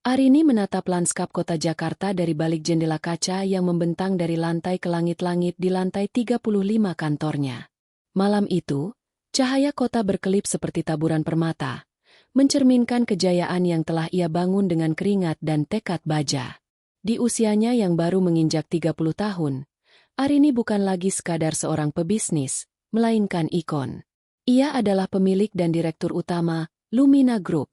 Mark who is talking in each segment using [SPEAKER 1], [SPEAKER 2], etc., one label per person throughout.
[SPEAKER 1] Arini menatap lanskap kota Jakarta dari balik jendela kaca yang membentang dari lantai ke langit-langit di lantai 35 kantornya. Malam itu, cahaya kota berkelip seperti taburan permata, mencerminkan kejayaan yang telah ia bangun dengan keringat dan tekad baja. Di usianya yang baru menginjak 30 tahun, Arini bukan lagi sekadar seorang pebisnis, melainkan ikon. Ia adalah pemilik dan direktur utama Lumina Group,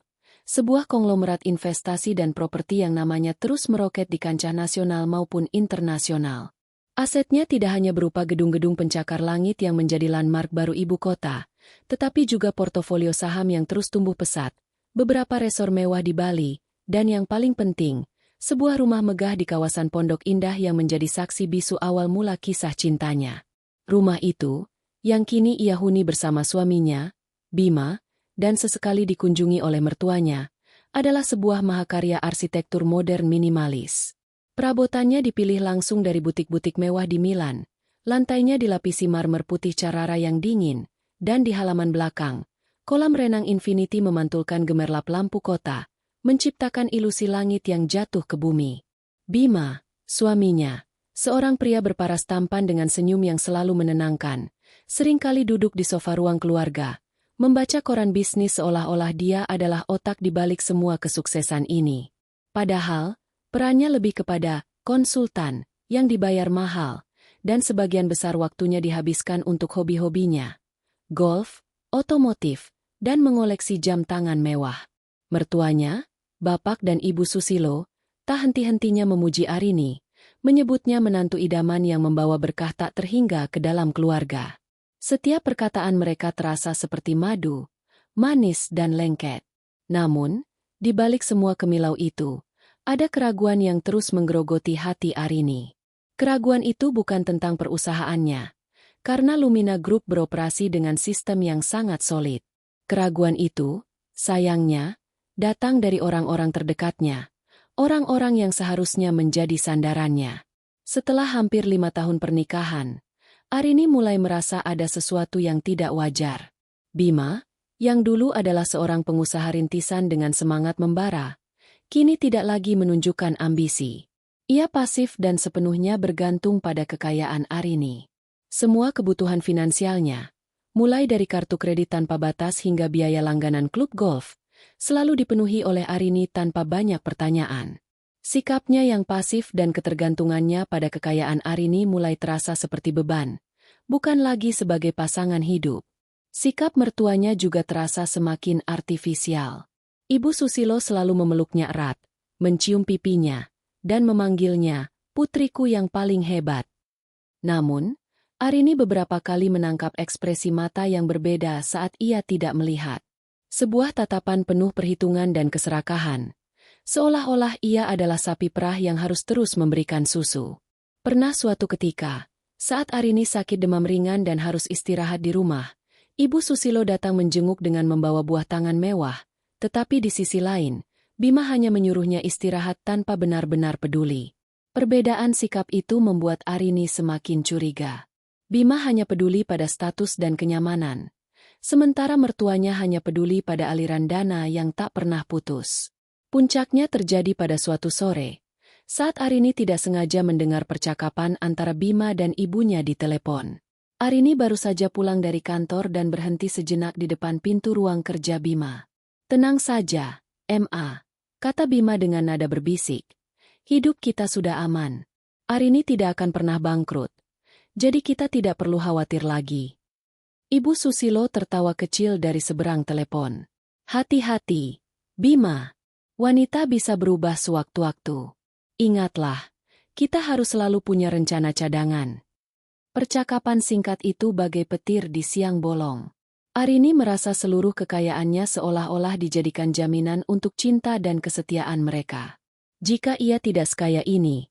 [SPEAKER 1] sebuah konglomerat investasi dan properti yang namanya terus meroket di kancah nasional maupun internasional. Asetnya tidak hanya berupa gedung-gedung pencakar langit yang menjadi landmark baru ibu kota, tetapi juga portofolio saham yang terus tumbuh pesat, beberapa resor mewah di Bali, dan yang paling penting, sebuah rumah megah di kawasan Pondok Indah yang menjadi saksi bisu awal mula kisah cintanya. Rumah itu, yang kini ia huni bersama suaminya, Bima, dan sesekali dikunjungi oleh mertuanya, adalah sebuah mahakarya arsitektur modern minimalis. Perabotannya dipilih langsung dari butik-butik mewah di Milan, lantainya dilapisi marmer putih Carrara yang dingin, dan di halaman belakang, kolam renang infinity memantulkan gemerlap lampu kota, menciptakan ilusi langit yang jatuh ke bumi. Bima, suaminya, seorang pria berparas tampan dengan senyum yang selalu menenangkan, seringkali duduk di sofa ruang keluarga, membaca koran bisnis seolah-olah dia adalah otak di balik semua kesuksesan ini. Padahal, perannya lebih kepada konsultan yang dibayar mahal, dan sebagian besar waktunya dihabiskan untuk hobi-hobinya. Golf, otomotif, dan mengoleksi jam tangan mewah. Mertuanya, Bapak dan Ibu Susilo, tak henti-hentinya memuji Arini, menyebutnya menantu idaman yang membawa berkah tak terhingga ke dalam keluarga. Setiap perkataan mereka terasa seperti madu, manis dan lengket. Namun, di balik semua kemilau itu, ada keraguan yang terus menggerogoti hati Arini. Keraguan itu bukan tentang perusahaannya, karena Lumina Group beroperasi dengan sistem yang sangat solid. Keraguan itu, sayangnya, datang dari orang-orang terdekatnya, orang-orang yang seharusnya menjadi sandarannya. Setelah hampir 5 tahun pernikahan, Arini mulai merasa ada sesuatu yang tidak wajar. Bima, yang dulu adalah seorang pengusaha rintisan dengan semangat membara, kini tidak lagi menunjukkan ambisi. Ia pasif dan sepenuhnya bergantung pada kekayaan Arini. Semua kebutuhan finansialnya, mulai dari kartu kredit tanpa batas hingga biaya langganan klub golf, selalu dipenuhi oleh Arini tanpa banyak pertanyaan. Sikapnya yang pasif dan ketergantungannya pada kekayaan Arini mulai terasa seperti beban, bukan lagi sebagai pasangan hidup. Sikap mertuanya juga terasa semakin artifisial. Ibu Susilo selalu memeluknya erat, mencium pipinya, dan memanggilnya, putriku yang paling hebat. Namun, Arini beberapa kali menangkap ekspresi mata yang berbeda saat ia tidak melihat. Sebuah tatapan penuh perhitungan dan keserakahan, seolah-olah ia adalah sapi perah yang harus terus memberikan susu. Pernah suatu ketika, saat Arini sakit demam ringan dan harus istirahat di rumah, Ibu Susilo datang menjenguk dengan membawa buah tangan mewah, tetapi di sisi lain, Bima hanya menyuruhnya istirahat tanpa benar-benar peduli. Perbedaan sikap itu membuat Arini semakin curiga. Bima hanya peduli pada status dan kenyamanan, sementara mertuanya hanya peduli pada aliran dana yang tak pernah putus. Puncaknya terjadi pada suatu sore, saat Arini tidak sengaja mendengar percakapan antara Bima dan ibunya di telepon. Arini baru saja pulang dari kantor dan berhenti sejenak di depan pintu ruang kerja Bima. "Tenang saja, Ma," kata Bima dengan nada berbisik. "Hidup kita sudah aman. Arini tidak akan pernah bangkrut. Jadi kita tidak perlu khawatir lagi." Ibu Susilo tertawa kecil dari seberang telepon. "Hati-hati, Bima. Wanita bisa berubah sewaktu-waktu. Ingatlah, kita harus selalu punya rencana cadangan." Percakapan singkat itu bagai petir di siang bolong. Arini merasa seluruh kekayaannya seolah-olah dijadikan jaminan untuk cinta dan kesetiaan mereka. Jika ia tidak sekaya ini,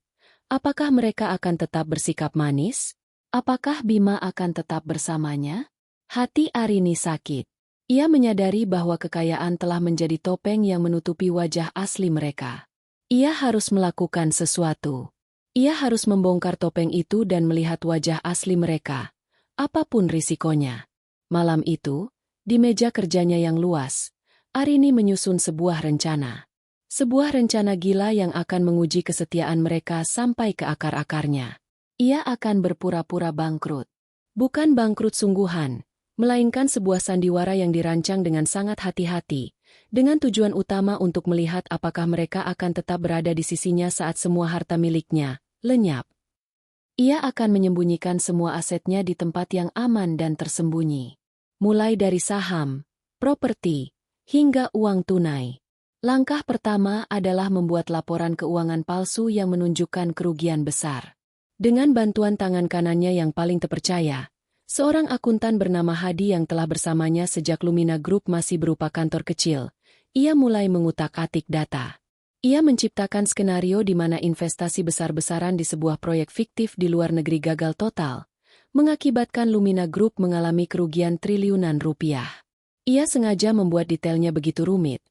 [SPEAKER 1] apakah mereka akan tetap bersikap manis? Apakah Bima akan tetap bersamanya? Hati Arini sakit. Ia menyadari bahwa kekayaan telah menjadi topeng yang menutupi wajah asli mereka. Ia harus melakukan sesuatu. Ia harus membongkar topeng itu dan melihat wajah asli mereka, apapun risikonya. Malam itu, di meja kerjanya yang luas, Arini menyusun sebuah rencana. Sebuah rencana gila yang akan menguji kesetiaan mereka sampai ke akar-akarnya. Ia akan berpura-pura bangkrut. Bukan bangkrut sungguhan, melainkan sebuah sandiwara yang dirancang dengan sangat hati-hati, dengan tujuan utama untuk melihat apakah mereka akan tetap berada di sisinya saat semua harta miliknya lenyap. Ia akan menyembunyikan semua asetnya di tempat yang aman dan tersembunyi. Mulai dari saham, properti, hingga uang tunai. Langkah pertama adalah membuat laporan keuangan palsu yang menunjukkan kerugian besar. Dengan bantuan tangan kanannya yang paling terpercaya, seorang akuntan bernama Hadi yang telah bersamanya sejak Lumina Group masih berupa kantor kecil, ia mulai mengutak-atik data. Ia menciptakan skenario di mana investasi besar-besaran di sebuah proyek fiktif di luar negeri gagal total, mengakibatkan Lumina Group mengalami kerugian triliunan rupiah. Ia sengaja membuat detailnya begitu rumit,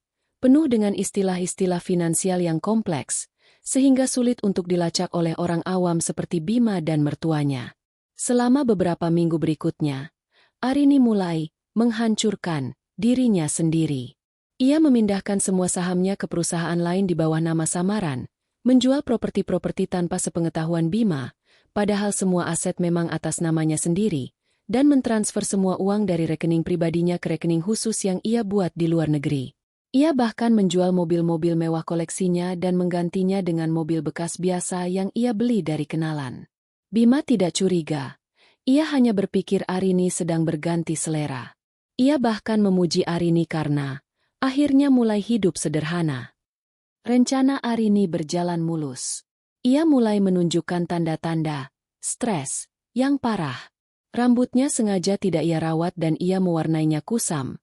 [SPEAKER 1] penuh dengan istilah-istilah finansial yang kompleks, sehingga sulit untuk dilacak oleh orang awam seperti Bima dan mertuanya. Selama beberapa minggu berikutnya, Arini mulai menghancurkan dirinya sendiri. Ia memindahkan semua sahamnya ke perusahaan lain di bawah nama samaran, menjual properti-properti tanpa sepengetahuan Bima, padahal semua aset memang atas namanya sendiri, dan mentransfer semua uang dari rekening pribadinya ke rekening khusus yang ia buat di luar negeri. Ia bahkan menjual mobil-mobil mewah koleksinya dan menggantinya dengan mobil bekas biasa yang ia beli dari kenalan. Bima tidak curiga. Ia hanya berpikir Arini sedang berganti selera. Ia bahkan memuji Arini karena akhirnya mulai hidup sederhana. Rencana Arini berjalan mulus. Ia mulai menunjukkan tanda-tanda stres yang parah. Rambutnya sengaja tidak ia rawat dan ia mewarnainya kusam.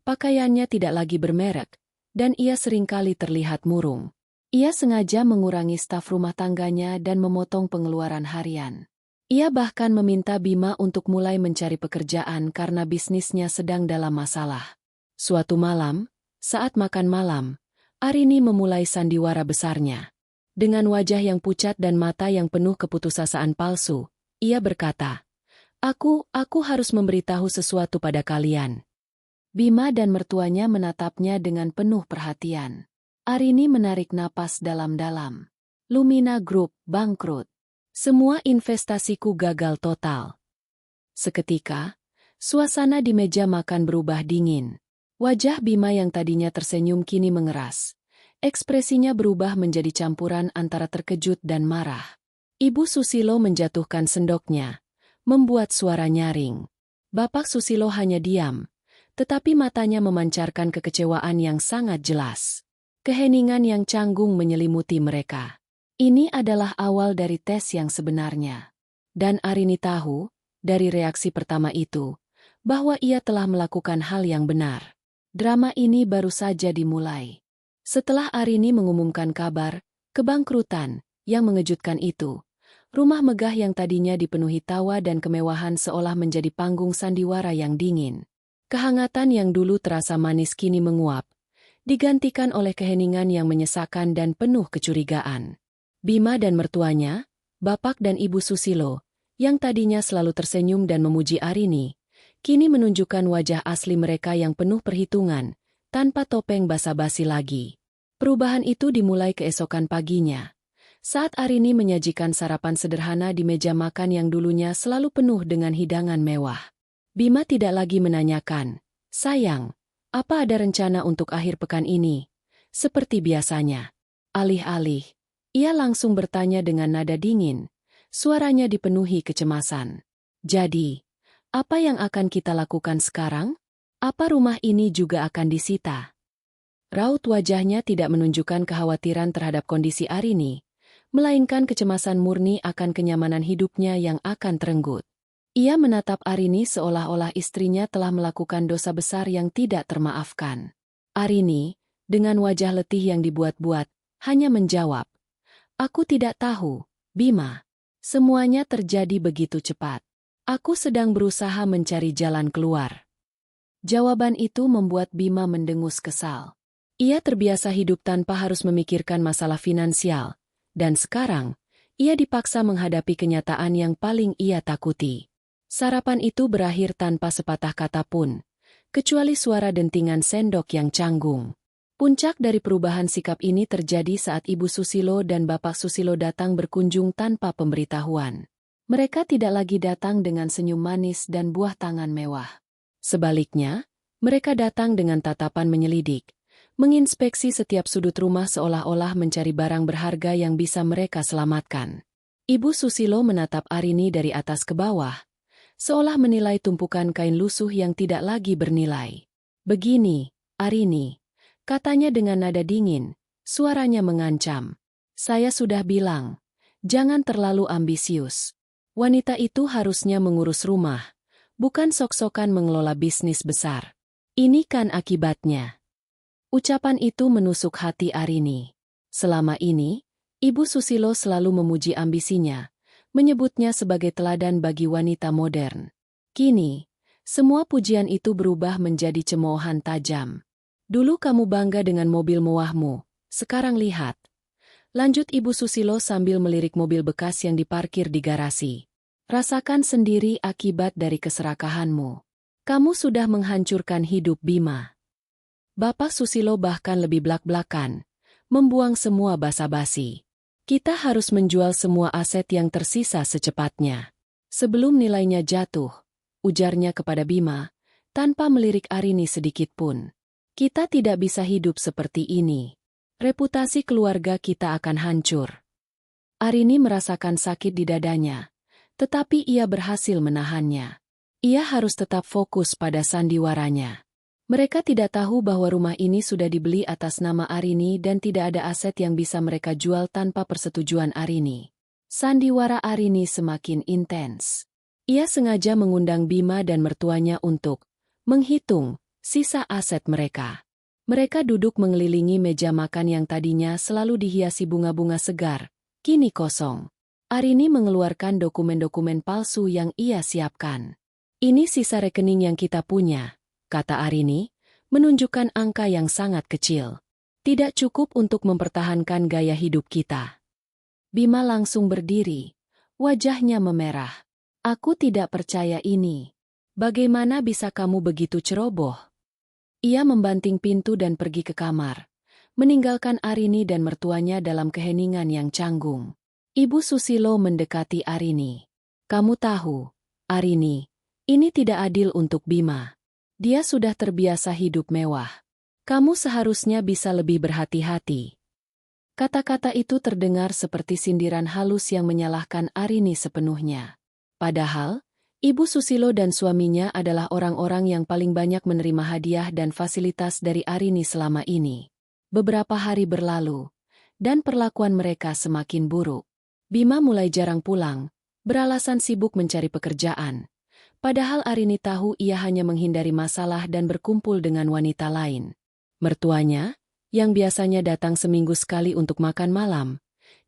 [SPEAKER 1] Pakaiannya tidak lagi bermerek, dan ia seringkali terlihat murung. Ia sengaja mengurangi staf rumah tangganya dan memotong pengeluaran harian. Ia bahkan meminta Bima untuk mulai mencari pekerjaan karena bisnisnya sedang dalam masalah. Suatu malam, saat makan malam, Arini memulai sandiwara besarnya. Dengan wajah yang pucat dan mata yang penuh keputusasaan palsu, ia berkata, Aku harus memberitahu sesuatu pada kalian." Bima dan mertuanya menatapnya dengan penuh perhatian. Arini menarik napas dalam-dalam. Lumina Group bangkrut. Semua investasiku gagal total. Seketika, suasana di meja makan berubah dingin. Wajah Bima yang tadinya tersenyum kini mengeras. Ekspresinya berubah menjadi campuran antara terkejut dan marah. Ibu Susilo menjatuhkan sendoknya, membuat suara nyaring. Bapak Susilo hanya diam, tetapi matanya memancarkan kekecewaan yang sangat jelas. Keheningan yang canggung menyelimuti mereka. Ini adalah awal dari tes yang sebenarnya. Dan Arini tahu, dari reaksi pertama itu, bahwa ia telah melakukan hal yang benar. Drama ini baru saja dimulai. Setelah Arini mengumumkan kabar kebangkrutan yang mengejutkan itu, rumah megah yang tadinya dipenuhi tawa dan kemewahan seolah menjadi panggung sandiwara yang dingin. Kehangatan yang dulu terasa manis kini menguap, digantikan oleh keheningan yang menyesakkan dan penuh kecurigaan. Bima dan mertuanya, Bapak dan Ibu Susilo, yang tadinya selalu tersenyum dan memuji Arini, kini menunjukkan wajah asli mereka yang penuh perhitungan, tanpa topeng basa-basi lagi. Perubahan itu dimulai keesokan paginya, saat Arini menyajikan sarapan sederhana di meja makan yang dulunya selalu penuh dengan hidangan mewah. Bima tidak lagi menanyakan, "Sayang, apa ada rencana untuk akhir pekan ini?" Seperti biasanya. Alih-alih, ia langsung bertanya dengan nada dingin, suaranya dipenuhi kecemasan. "Jadi, apa yang akan kita lakukan sekarang? Apa rumah ini juga akan disita?" Raut wajahnya tidak menunjukkan kekhawatiran terhadap kondisi Arini, melainkan kecemasan murni akan kenyamanan hidupnya yang akan terenggut. Ia menatap Arini seolah-olah istrinya telah melakukan dosa besar yang tidak termaafkan. Arini, dengan wajah letih yang dibuat-buat, hanya menjawab, "Aku tidak tahu, Bima. Semuanya terjadi begitu cepat. Aku sedang berusaha mencari jalan keluar." Jawaban itu membuat Bima mendengus kesal. Ia terbiasa hidup tanpa harus memikirkan masalah finansial, dan sekarang, ia dipaksa menghadapi kenyataan yang paling ia takuti. Sarapan itu berakhir tanpa sepatah kata pun, kecuali suara dentingan sendok yang canggung. Puncak dari perubahan sikap ini terjadi saat Ibu Susilo dan Bapak Susilo datang berkunjung tanpa pemberitahuan. Mereka tidak lagi datang dengan senyum manis dan buah tangan mewah. Sebaliknya, mereka datang dengan tatapan menyelidik, menginspeksi setiap sudut rumah seolah-olah mencari barang berharga yang bisa mereka selamatkan. Ibu Susilo menatap Arini dari atas ke bawah, seolah menilai tumpukan kain lusuh yang tidak lagi bernilai. "Begini, Arini," katanya dengan nada dingin, suaranya mengancam. "Saya sudah bilang, jangan terlalu ambisius. Wanita itu harusnya mengurus rumah, bukan sok-sokan mengelola bisnis besar. Ini kan akibatnya." Ucapan itu menusuk hati Arini. Selama ini, Ibu Susilo selalu memuji ambisinya, menyebutnya sebagai teladan bagi wanita modern. Kini, semua pujian itu berubah menjadi cemoohan tajam. "Dulu kamu bangga dengan mobil mewahmu, sekarang lihat," lanjut Ibu Susilo sambil melirik mobil bekas yang diparkir di garasi. "Rasakan sendiri akibat dari keserakahanmu. Kamu sudah menghancurkan hidup Bima." Bapak Susilo bahkan lebih blak-blakan, membuang semua basa-basi. "Kita harus menjual semua aset yang tersisa secepatnya, sebelum nilainya jatuh," ujarnya kepada Bima, tanpa melirik Arini sedikit pun. "Kita tidak bisa hidup seperti ini. Reputasi keluarga kita akan hancur." Arini merasakan sakit di dadanya, tetapi ia berhasil menahannya. Ia harus tetap fokus pada sandiwaranya. Mereka tidak tahu bahwa rumah ini sudah dibeli atas nama Arini dan tidak ada aset yang bisa mereka jual tanpa persetujuan Arini. Sandiwara Arini semakin intens. Ia sengaja mengundang Bima dan mertuanya untuk menghitung sisa aset mereka. Mereka duduk mengelilingi meja makan yang tadinya selalu dihiasi bunga-bunga segar, kini kosong. Arini mengeluarkan dokumen-dokumen palsu yang ia siapkan. "Ini sisa rekening yang kita punya," kata Arini, menunjukkan angka yang sangat kecil. "Tidak cukup untuk mempertahankan gaya hidup kita." Bima langsung berdiri, wajahnya memerah. "Aku tidak percaya ini. Bagaimana bisa kamu begitu ceroboh?" Ia membanting pintu dan pergi ke kamar, meninggalkan Arini dan mertuanya dalam keheningan yang canggung. Ibu Susilo mendekati Arini. "Kamu tahu, Arini, ini tidak adil untuk Bima. Dia sudah terbiasa hidup mewah. Kamu seharusnya bisa lebih berhati-hati." Kata-kata itu terdengar seperti sindiran halus yang menyalahkan Arini sepenuhnya. Padahal, Ibu Susilo dan suaminya adalah orang-orang yang paling banyak menerima hadiah dan fasilitas dari Arini selama ini. Beberapa hari berlalu, dan perlakuan mereka semakin buruk. Bima mulai jarang pulang, beralasan sibuk mencari pekerjaan. Padahal Arini tahu ia hanya menghindari masalah dan berkumpul dengan wanita lain. Mertuanya, yang biasanya datang seminggu sekali untuk makan malam,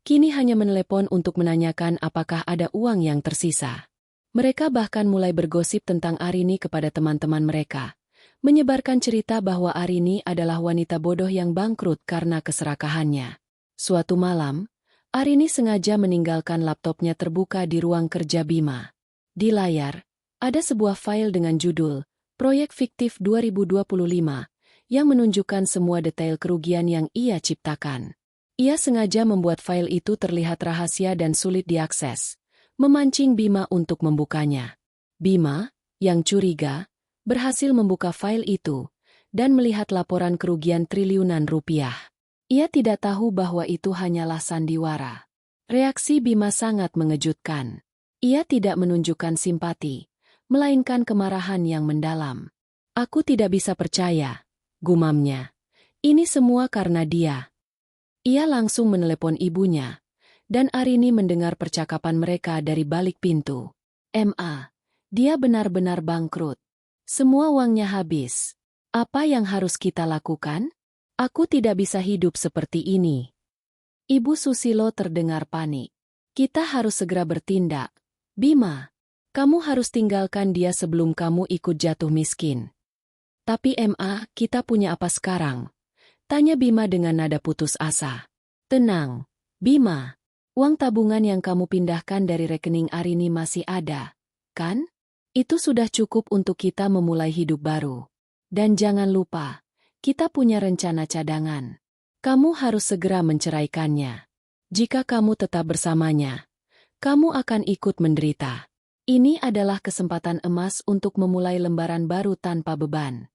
[SPEAKER 1] kini hanya menelepon untuk menanyakan apakah ada uang yang tersisa. Mereka bahkan mulai bergosip tentang Arini kepada teman-teman mereka, menyebarkan cerita bahwa Arini adalah wanita bodoh yang bangkrut karena keserakahannya. Suatu malam, Arini sengaja meninggalkan laptopnya terbuka di ruang kerja Bima. Di layar, ada sebuah file dengan judul "Proyek Fiktif 2025" yang menunjukkan semua detail kerugian yang ia ciptakan. Ia sengaja membuat file itu terlihat rahasia dan sulit diakses, memancing Bima untuk membukanya. Bima, yang curiga, berhasil membuka file itu dan melihat laporan kerugian triliunan rupiah. Ia tidak tahu bahwa itu hanyalah sandiwara. Reaksi Bima sangat mengejutkan. Ia tidak menunjukkan simpati, melainkan kemarahan yang mendalam. "Aku tidak bisa percaya," gumamnya. "Ini semua karena dia." Ia langsung menelepon ibunya, dan Arini mendengar percakapan mereka dari balik pintu. "Ma, dia benar-benar bangkrut. Semua uangnya habis. Apa yang harus kita lakukan? Aku tidak bisa hidup seperti ini." Ibu Susilo terdengar panik. "Kita harus segera bertindak. Bima, kamu harus tinggalkan dia sebelum kamu ikut jatuh miskin." "Tapi Ma, kita punya apa sekarang?" tanya Bima dengan nada putus asa. "Tenang, Bima. Uang tabungan yang kamu pindahkan dari rekening Arini masih ada, kan? Itu sudah cukup untuk kita memulai hidup baru. Dan jangan lupa, Kita punya rencana cadangan. Kamu harus segera menceraikannya. Jika kamu tetap bersamanya, kamu akan ikut menderita. Ini adalah kesempatan emas untuk memulai lembaran baru tanpa beban.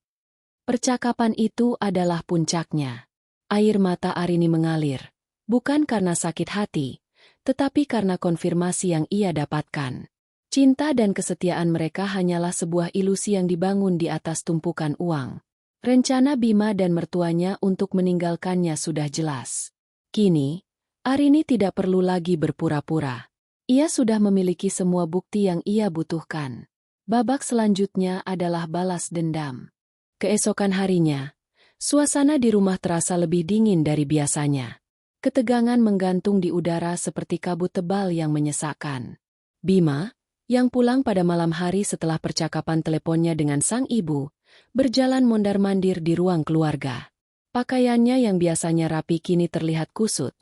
[SPEAKER 1] Percakapan itu adalah puncaknya. Air mata Arini mengalir, bukan karena sakit hati, tetapi karena konfirmasi yang ia dapatkan. Cinta dan kesetiaan mereka hanyalah sebuah ilusi yang dibangun di atas tumpukan uang. Rencana Bima dan mertuanya untuk meninggalkannya sudah jelas. Kini, Arini tidak perlu lagi berpura-pura. Ia sudah memiliki semua bukti yang ia butuhkan. Babak selanjutnya adalah balas dendam. Keesokan harinya, suasana di rumah terasa lebih dingin dari biasanya. Ketegangan menggantung di udara seperti kabut tebal yang menyesakkan. Bima, yang pulang pada malam hari setelah percakapan teleponnya dengan sang ibu, berjalan mondar-mandir di ruang keluarga. Pakaiannya yang biasanya rapi kini terlihat kusut,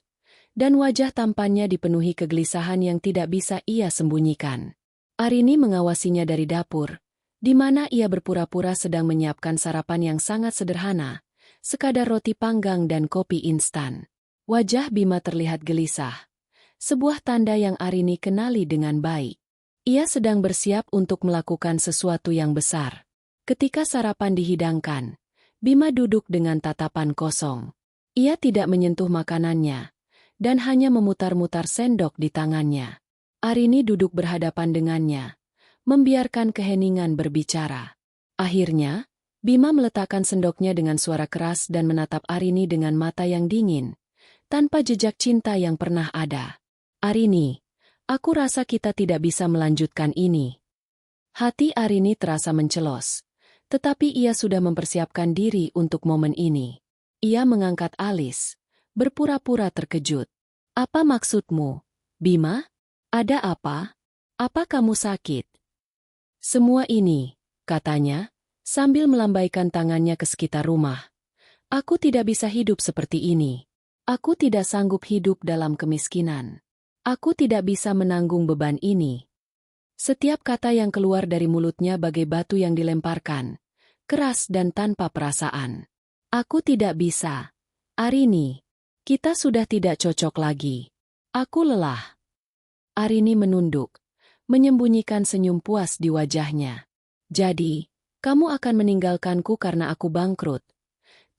[SPEAKER 1] dan wajah tampannya dipenuhi kegelisahan yang tidak bisa ia sembunyikan. Arini mengawasinya dari dapur, di mana ia berpura-pura sedang menyiapkan sarapan yang sangat sederhana, sekadar roti panggang dan kopi instan. Wajah Bima terlihat gelisah, sebuah tanda yang Arini kenali dengan baik. Ia sedang bersiap untuk melakukan sesuatu yang besar. Ketika sarapan dihidangkan, Bima duduk dengan tatapan kosong. Ia tidak menyentuh makanannya, dan hanya memutar-mutar sendok di tangannya. Arini duduk berhadapan dengannya, membiarkan keheningan berbicara. Akhirnya, Bima meletakkan sendoknya dengan suara keras dan menatap Arini dengan mata yang dingin, tanpa jejak cinta yang pernah ada. Arini, aku rasa kita tidak bisa melanjutkan ini. Hati Arini terasa mencelos, tetapi ia sudah mempersiapkan diri untuk momen ini. Ia mengangkat alis, berpura-pura terkejut. Apa maksudmu, Bima? Ada apa? Apa kamu sakit? Semua ini, katanya, sambil melambaikan tangannya ke sekitar rumah. Aku tidak bisa hidup seperti ini. Aku tidak sanggup hidup dalam kemiskinan. Aku tidak bisa menanggung beban ini. Setiap kata yang keluar dari mulutnya bagai batu yang dilemparkan, keras dan tanpa perasaan. Aku tidak bisa. Arini, kita sudah tidak cocok lagi. Aku lelah. Arini menunduk, menyembunyikan senyum puas di wajahnya. Jadi, kamu akan meninggalkanku karena aku bangkrut?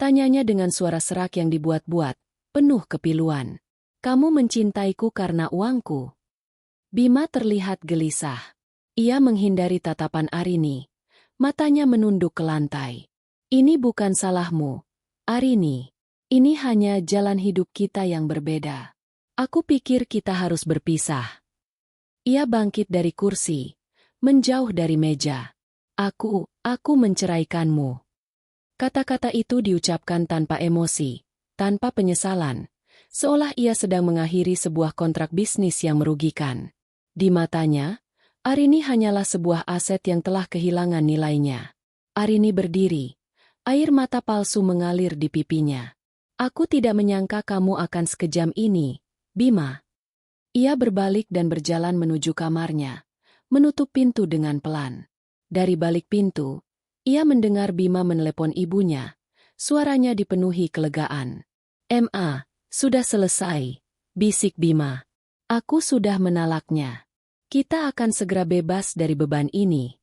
[SPEAKER 1] Tanyanya dengan suara serak yang dibuat-buat, penuh kepiluan. Kamu mencintaiku karena uangku? Bima terlihat gelisah. Ia menghindari tatapan Arini. Matanya menunduk ke lantai. Ini bukan salahmu, Arini. Ini hanya jalan hidup kita yang berbeda. Aku pikir kita harus berpisah. Ia bangkit dari kursi, menjauh dari meja. Aku menceraikanmu. Kata-kata itu diucapkan tanpa emosi, tanpa penyesalan, seolah ia sedang mengakhiri sebuah kontrak bisnis yang merugikan. Di matanya, Arini hanyalah sebuah aset yang telah kehilangan nilainya. Arini berdiri, air mata palsu mengalir di pipinya. Aku tidak menyangka kamu akan sekejam ini, Bima. Ia berbalik dan berjalan menuju kamarnya, menutup pintu dengan pelan. Dari balik pintu, ia mendengar Bima menelepon ibunya. Suaranya dipenuhi kelegaan. "Ma, sudah selesai," bisik Bima. "Aku sudah menalaknya. Kita akan segera bebas dari beban ini."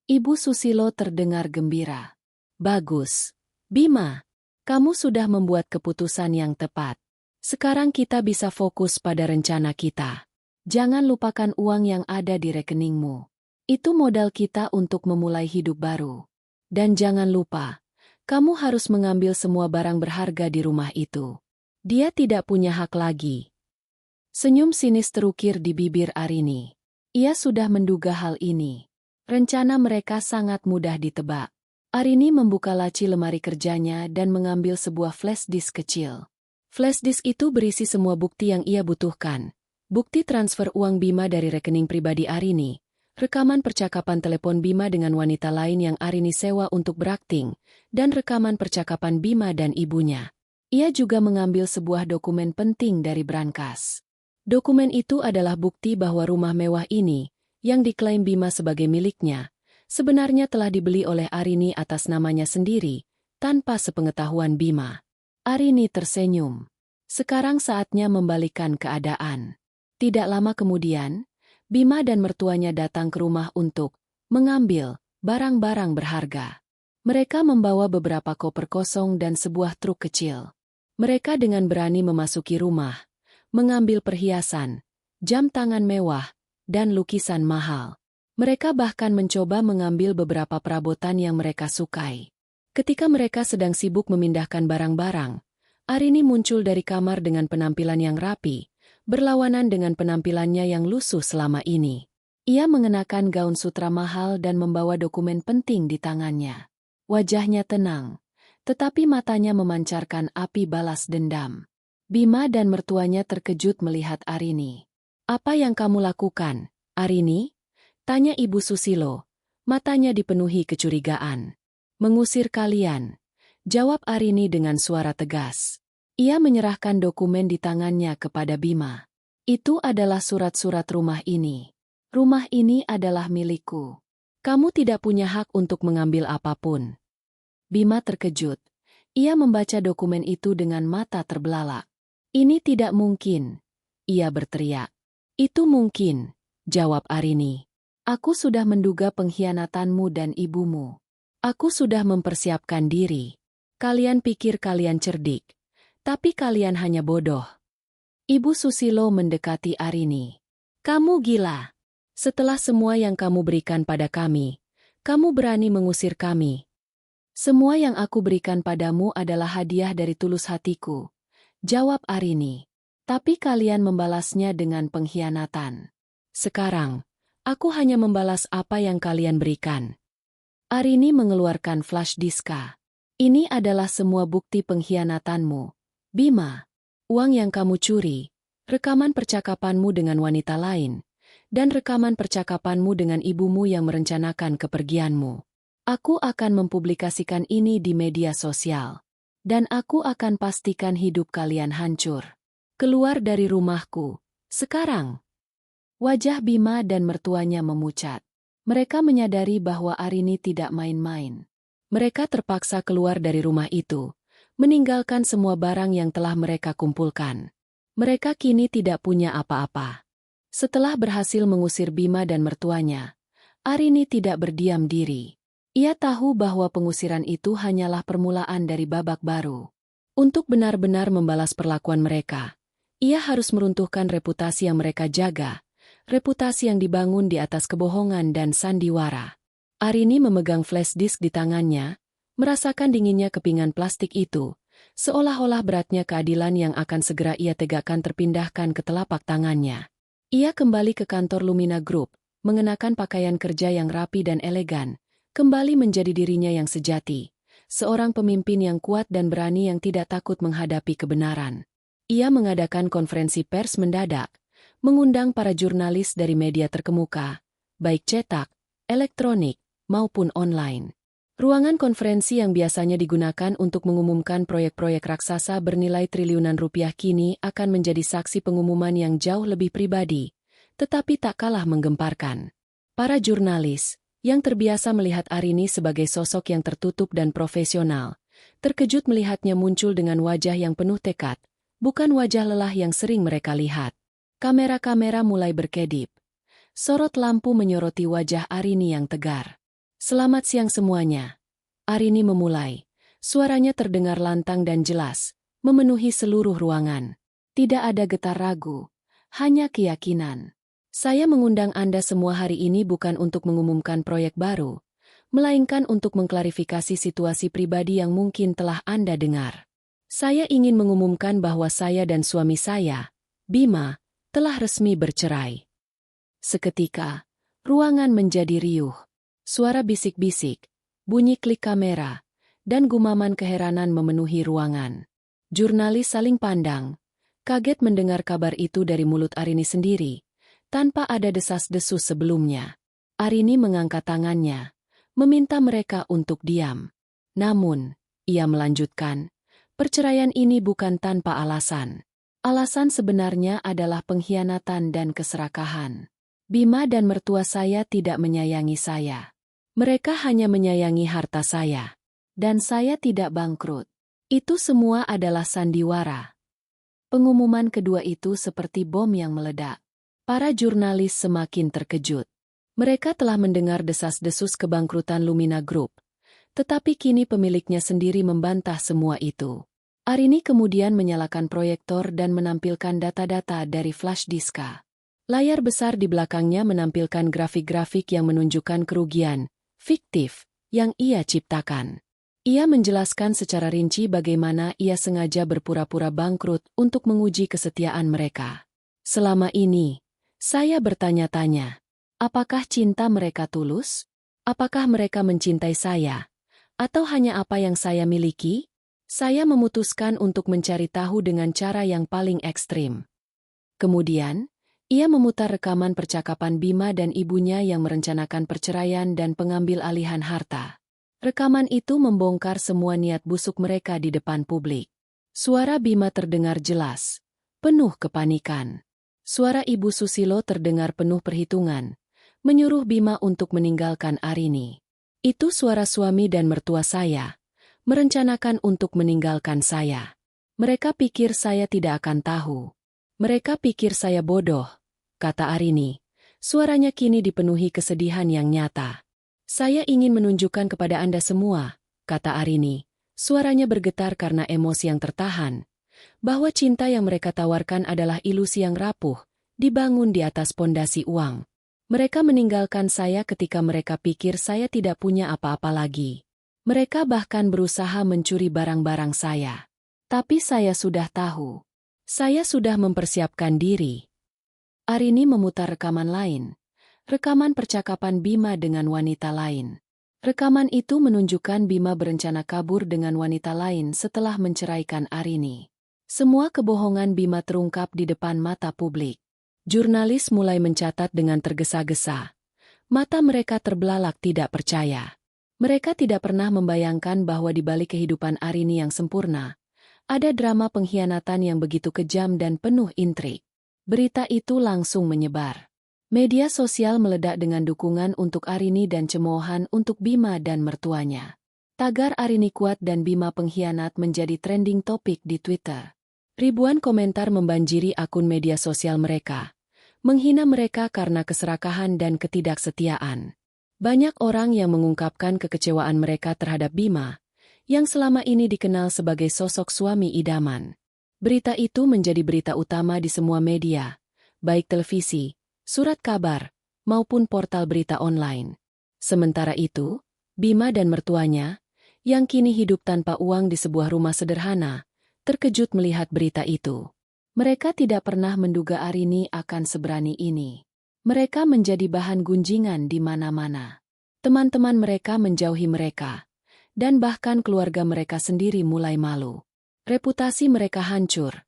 [SPEAKER 1] Ibu Susilo terdengar gembira. "Bagus, Bima. Kamu sudah membuat keputusan yang tepat. Sekarang kita bisa fokus pada rencana kita. Jangan lupakan uang yang ada di rekeningmu. Itu modal kita untuk memulai hidup baru. Dan jangan lupa, kamu harus mengambil semua barang berharga di rumah itu. Dia tidak punya hak lagi." Senyum sinis terukir di bibir Arini. Ia sudah menduga hal ini. Rencana mereka sangat mudah ditebak. Arini membuka laci lemari kerjanya dan mengambil sebuah flash disk kecil. Flash disk itu berisi semua bukti yang ia butuhkan. Bukti transfer uang Bima dari rekening pribadi Arini, rekaman percakapan telepon Bima dengan wanita lain yang Arini sewa untuk berakting, dan rekaman percakapan Bima dan ibunya. Ia juga mengambil sebuah dokumen penting dari brankas. Dokumen itu adalah bukti bahwa rumah mewah ini, yang diklaim Bima sebagai miliknya, sebenarnya telah dibeli oleh Arini atas namanya sendiri, tanpa sepengetahuan Bima. Arini tersenyum. Sekarang saatnya membalikkan keadaan. Tidak lama kemudian, Bima dan mertuanya datang ke rumah untuk mengambil barang-barang berharga. Mereka membawa beberapa koper kosong dan sebuah truk kecil. Mereka dengan berani memasuki rumah, mengambil perhiasan, jam tangan mewah, dan lukisan mahal. Mereka bahkan mencoba mengambil beberapa perabotan yang mereka sukai. Ketika mereka sedang sibuk memindahkan barang-barang, Arini muncul dari kamar dengan penampilan yang rapi, berlawanan dengan penampilannya yang lusuh selama ini. Ia mengenakan gaun sutra mahal dan membawa dokumen penting di tangannya. Wajahnya tenang, tetapi matanya memancarkan api balas dendam. Bima dan mertuanya terkejut melihat Arini. "Apa yang kamu lakukan, Arini?" tanya Ibu Susilo. Matanya dipenuhi kecurigaan. "Mengusir kalian," jawab Arini dengan suara tegas. Ia menyerahkan dokumen di tangannya kepada Bima. "Itu adalah surat-surat rumah ini. Rumah ini adalah milikku. Kamu tidak punya hak untuk mengambil apapun." Bima terkejut. Ia membaca dokumen itu dengan mata terbelalak. "Ini tidak mungkin," ia berteriak. "Itu mungkin," jawab Arini. "Aku sudah menduga pengkhianatanmu dan ibumu. Aku sudah mempersiapkan diri. Kalian pikir kalian cerdik, tapi kalian hanya bodoh." Ibu Susilo mendekati Arini. "Kamu gila. Setelah semua yang kamu berikan pada kami, kamu berani mengusir kami." "Semua yang aku berikan padamu adalah hadiah dari tulus hatiku," jawab Arini. "Tapi kalian membalasnya dengan pengkhianatan. Sekarang, aku hanya membalas apa yang kalian berikan." Arini mengeluarkan flash diska. "Ini adalah semua bukti pengkhianatanmu, Bima. Uang yang kamu curi, rekaman percakapanmu dengan wanita lain, dan rekaman percakapanmu dengan ibumu yang merencanakan kepergianmu. Aku akan mempublikasikan ini di media sosial. Dan aku akan pastikan hidup kalian hancur. Keluar dari rumahku, sekarang." Wajah Bima dan mertuanya memucat. Mereka menyadari bahwa Arini tidak main-main. Mereka terpaksa keluar dari rumah itu, meninggalkan semua barang yang telah mereka kumpulkan. Mereka kini tidak punya apa-apa. Setelah berhasil mengusir Bima dan mertuanya, Arini tidak berdiam diri. Ia tahu bahwa pengusiran itu hanyalah permulaan dari babak baru. Untuk benar-benar membalas perlakuan mereka, ia harus meruntuhkan reputasi yang mereka jaga, reputasi yang dibangun di atas kebohongan dan sandiwara. Arini memegang flash disk di tangannya, merasakan dinginnya kepingan plastik itu, seolah-olah beratnya keadilan yang akan segera ia tegakkan terpindahkan ke telapak tangannya. Ia kembali ke kantor Lumina Group, mengenakan pakaian kerja yang rapi dan elegan, kembali menjadi dirinya yang sejati, seorang pemimpin yang kuat dan berani yang tidak takut menghadapi kebenaran. Ia mengadakan konferensi pers mendadak, mengundang para jurnalis dari media terkemuka, baik cetak, elektronik, maupun online. Ruangan konferensi yang biasanya digunakan untuk mengumumkan proyek-proyek raksasa bernilai triliunan rupiah kini akan menjadi saksi pengumuman yang jauh lebih pribadi, tetapi tak kalah menggemparkan. Para jurnalis, yang terbiasa melihat Arini sebagai sosok yang tertutup dan profesional, terkejut melihatnya muncul dengan wajah yang penuh tekad, bukan wajah lelah yang sering mereka lihat. Kamera-kamera mulai berkedip. Sorot lampu menyoroti wajah Arini yang tegar. "Selamat siang semuanya." Arini memulai. Suaranya terdengar lantang dan jelas, memenuhi seluruh ruangan. Tidak ada getar ragu, hanya keyakinan. "Saya mengundang Anda semua hari ini bukan untuk mengumumkan proyek baru, melainkan untuk mengklarifikasi situasi pribadi yang mungkin telah Anda dengar. Saya ingin mengumumkan bahwa saya dan suami saya, Bima, telah resmi bercerai." Seketika, ruangan menjadi riuh. Suara bisik-bisik, bunyi klik kamera, dan gumaman keheranan memenuhi ruangan. Jurnalis saling pandang, kaget mendengar kabar itu dari mulut Arini sendiri, tanpa ada desas-desus sebelumnya. Arini mengangkat tangannya, meminta mereka untuk diam. Namun, ia melanjutkan, perceraian ini bukan tanpa alasan. Alasan sebenarnya adalah pengkhianatan dan keserakahan. Bima dan mertua saya tidak menyayangi saya. Mereka hanya menyayangi harta saya. Dan saya tidak bangkrut. Itu semua adalah sandiwara. Pengumuman kedua itu seperti bom yang meledak. Para jurnalis semakin terkejut. Mereka telah mendengar desas-desus kebangkrutan Lumina Group. Tetapi kini pemiliknya sendiri membantah semua itu. Arini kemudian menyalakan proyektor dan menampilkan data-data dari flash diska. Layar besar di belakangnya menampilkan grafik-grafik yang menunjukkan kerugian fiktif yang ia ciptakan. Ia menjelaskan secara rinci bagaimana ia sengaja berpura-pura bangkrut untuk menguji kesetiaan mereka. Selama ini, saya bertanya-tanya, apakah cinta mereka tulus? Apakah mereka mencintai saya? Atau hanya apa yang saya miliki? Saya memutuskan untuk mencari tahu dengan cara yang paling ekstrim. Kemudian, ia memutar rekaman percakapan Bima dan ibunya yang merencanakan perceraian dan pengambil alihan harta. Rekaman itu membongkar semua niat busuk mereka di depan publik. Suara Bima terdengar jelas, penuh kepanikan. Suara Ibu Susilo terdengar penuh perhitungan, menyuruh Bima untuk meninggalkan Arini. Itu suara suami dan mertua saya, merencanakan untuk meninggalkan saya. Mereka pikir saya tidak akan tahu. Mereka pikir saya bodoh, kata Arini. Suaranya kini dipenuhi kesedihan yang nyata. Saya ingin menunjukkan kepada Anda semua, kata Arini. Suaranya bergetar karena emosi yang tertahan, bahwa cinta yang mereka tawarkan adalah ilusi yang rapuh, dibangun di atas pondasi uang. Mereka meninggalkan saya ketika mereka pikir saya tidak punya apa-apa lagi. Mereka bahkan berusaha mencuri barang-barang saya. Tapi saya sudah tahu. Saya sudah mempersiapkan diri. Arini memutar rekaman lain. Rekaman percakapan Bima dengan wanita lain. Rekaman itu menunjukkan Bima berencana kabur dengan wanita lain setelah menceraikan Arini. Semua kebohongan Bima terungkap di depan mata publik. Jurnalis mulai mencatat dengan tergesa-gesa. Mata mereka terbelalak tidak percaya. Mereka tidak pernah membayangkan bahwa di balik kehidupan Arini yang sempurna, ada drama pengkhianatan yang begitu kejam dan penuh intrik. Berita itu langsung menyebar. Media sosial meledak dengan dukungan untuk Arini dan cemoohan untuk Bima dan mertuanya. Tagar Arini kuat dan Bima pengkhianat menjadi trending topik di Twitter. Ribuan komentar membanjiri akun media sosial mereka, menghina mereka karena keserakahan dan ketidaksetiaan. Banyak orang yang mengungkapkan kekecewaan mereka terhadap Bima, yang selama ini dikenal sebagai sosok suami idaman. Berita itu menjadi berita utama di semua media, baik televisi, surat kabar, maupun portal berita online. Sementara itu, Bima dan mertuanya, yang kini hidup tanpa uang di sebuah rumah sederhana, terkejut melihat berita itu. Mereka tidak pernah menduga Arini akan seberani ini. Mereka menjadi bahan gunjingan di mana-mana. Teman-teman mereka menjauhi mereka, dan bahkan keluarga mereka sendiri mulai malu. Reputasi mereka hancur.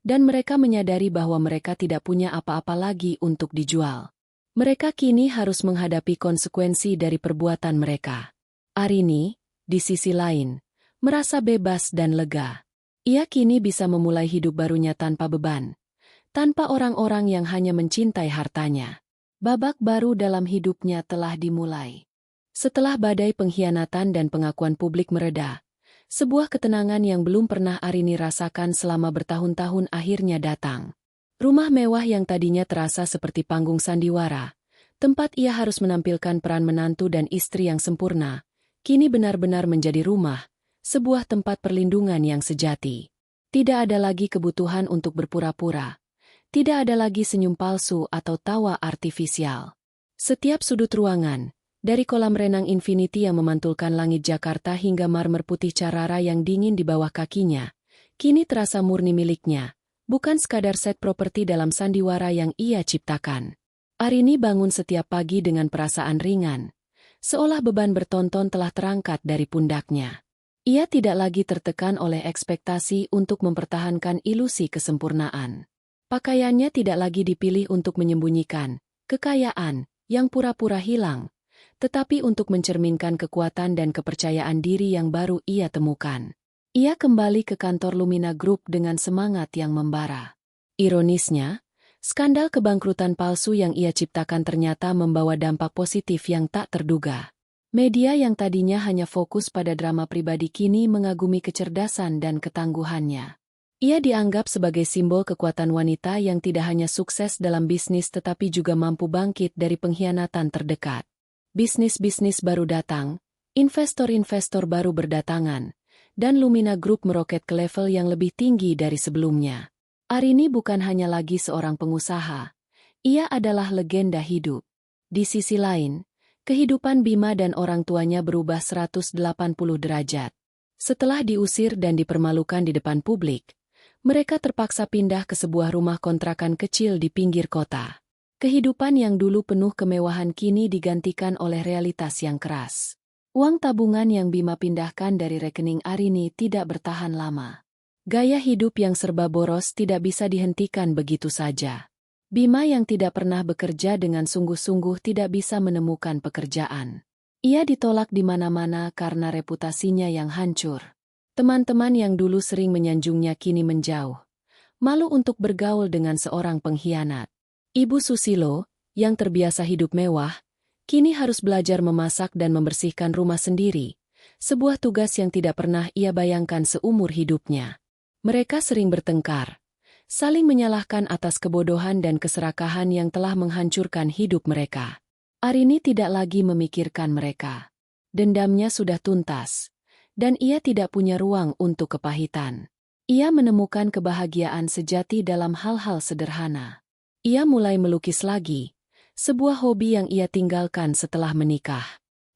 [SPEAKER 1] Dan mereka menyadari bahwa mereka tidak punya apa-apa lagi untuk dijual. Mereka kini harus menghadapi konsekuensi dari perbuatan mereka. Arini, di sisi lain, merasa bebas dan lega. Ia kini bisa memulai hidup barunya tanpa beban, tanpa orang-orang yang hanya mencintai hartanya. Babak baru dalam hidupnya telah dimulai. Setelah badai pengkhianatan dan pengakuan publik mereda, sebuah ketenangan yang belum pernah Arini rasakan selama bertahun-tahun akhirnya datang. Rumah mewah yang tadinya terasa seperti panggung sandiwara, tempat ia harus menampilkan peran menantu dan istri yang sempurna, kini benar-benar menjadi rumah, sebuah tempat perlindungan yang sejati. Tidak ada lagi kebutuhan untuk berpura-pura. Tidak ada lagi senyum palsu atau tawa artifisial. Setiap sudut ruangan, dari kolam renang infinity yang memantulkan langit Jakarta hingga marmer putih Carrara yang dingin di bawah kakinya, kini terasa murni miliknya, bukan sekadar set properti dalam sandiwara yang ia ciptakan. Arini bangun setiap pagi dengan perasaan ringan, seolah beban bertonton telah terangkat dari pundaknya. Ia tidak lagi tertekan oleh ekspektasi untuk mempertahankan ilusi kesempurnaan. Pakaiannya tidak lagi dipilih untuk menyembunyikan kekayaan yang pura-pura hilang, tetapi untuk mencerminkan kekuatan dan kepercayaan diri yang baru ia temukan. Ia kembali ke kantor Lumina Group dengan semangat yang membara. Ironisnya, skandal kebangkrutan palsu yang ia ciptakan ternyata membawa dampak positif yang tak terduga. Media yang tadinya hanya fokus pada drama pribadi kini mengagumi kecerdasan dan ketangguhannya. Ia dianggap sebagai simbol kekuatan wanita yang tidak hanya sukses dalam bisnis tetapi juga mampu bangkit dari pengkhianatan terdekat. Bisnis-bisnis baru datang, investor-investor baru berdatangan, dan Lumina Group meroket ke level yang lebih tinggi dari sebelumnya. Arini bukan hanya lagi seorang pengusaha, ia adalah legenda hidup. Di sisi lain, kehidupan Bima dan orang tuanya berubah 180 derajat. Setelah diusir dan dipermalukan di depan publik, mereka terpaksa pindah ke sebuah rumah kontrakan kecil di pinggir kota. Kehidupan yang dulu penuh kemewahan kini digantikan oleh realitas yang keras. Uang tabungan yang Bima pindahkan dari rekening Arini tidak bertahan lama. Gaya hidup yang serba boros tidak bisa dihentikan begitu saja. Bima yang tidak pernah bekerja dengan sungguh-sungguh tidak bisa menemukan pekerjaan. Ia ditolak di mana-mana karena reputasinya yang hancur. Teman-teman yang dulu sering menyanjungnya kini menjauh. Malu untuk bergaul dengan seorang pengkhianat. Ibu Susilo, yang terbiasa hidup mewah, kini harus belajar memasak dan membersihkan rumah sendiri. Sebuah tugas yang tidak pernah ia bayangkan seumur hidupnya. Mereka sering bertengkar, saling menyalahkan atas kebodohan dan keserakahan yang telah menghancurkan hidup mereka. Arini tidak lagi memikirkan mereka. Dendamnya sudah tuntas. Dan ia tidak punya ruang untuk kepahitan. Ia menemukan kebahagiaan sejati dalam hal-hal sederhana. Ia mulai melukis lagi, sebuah hobi yang ia tinggalkan setelah menikah.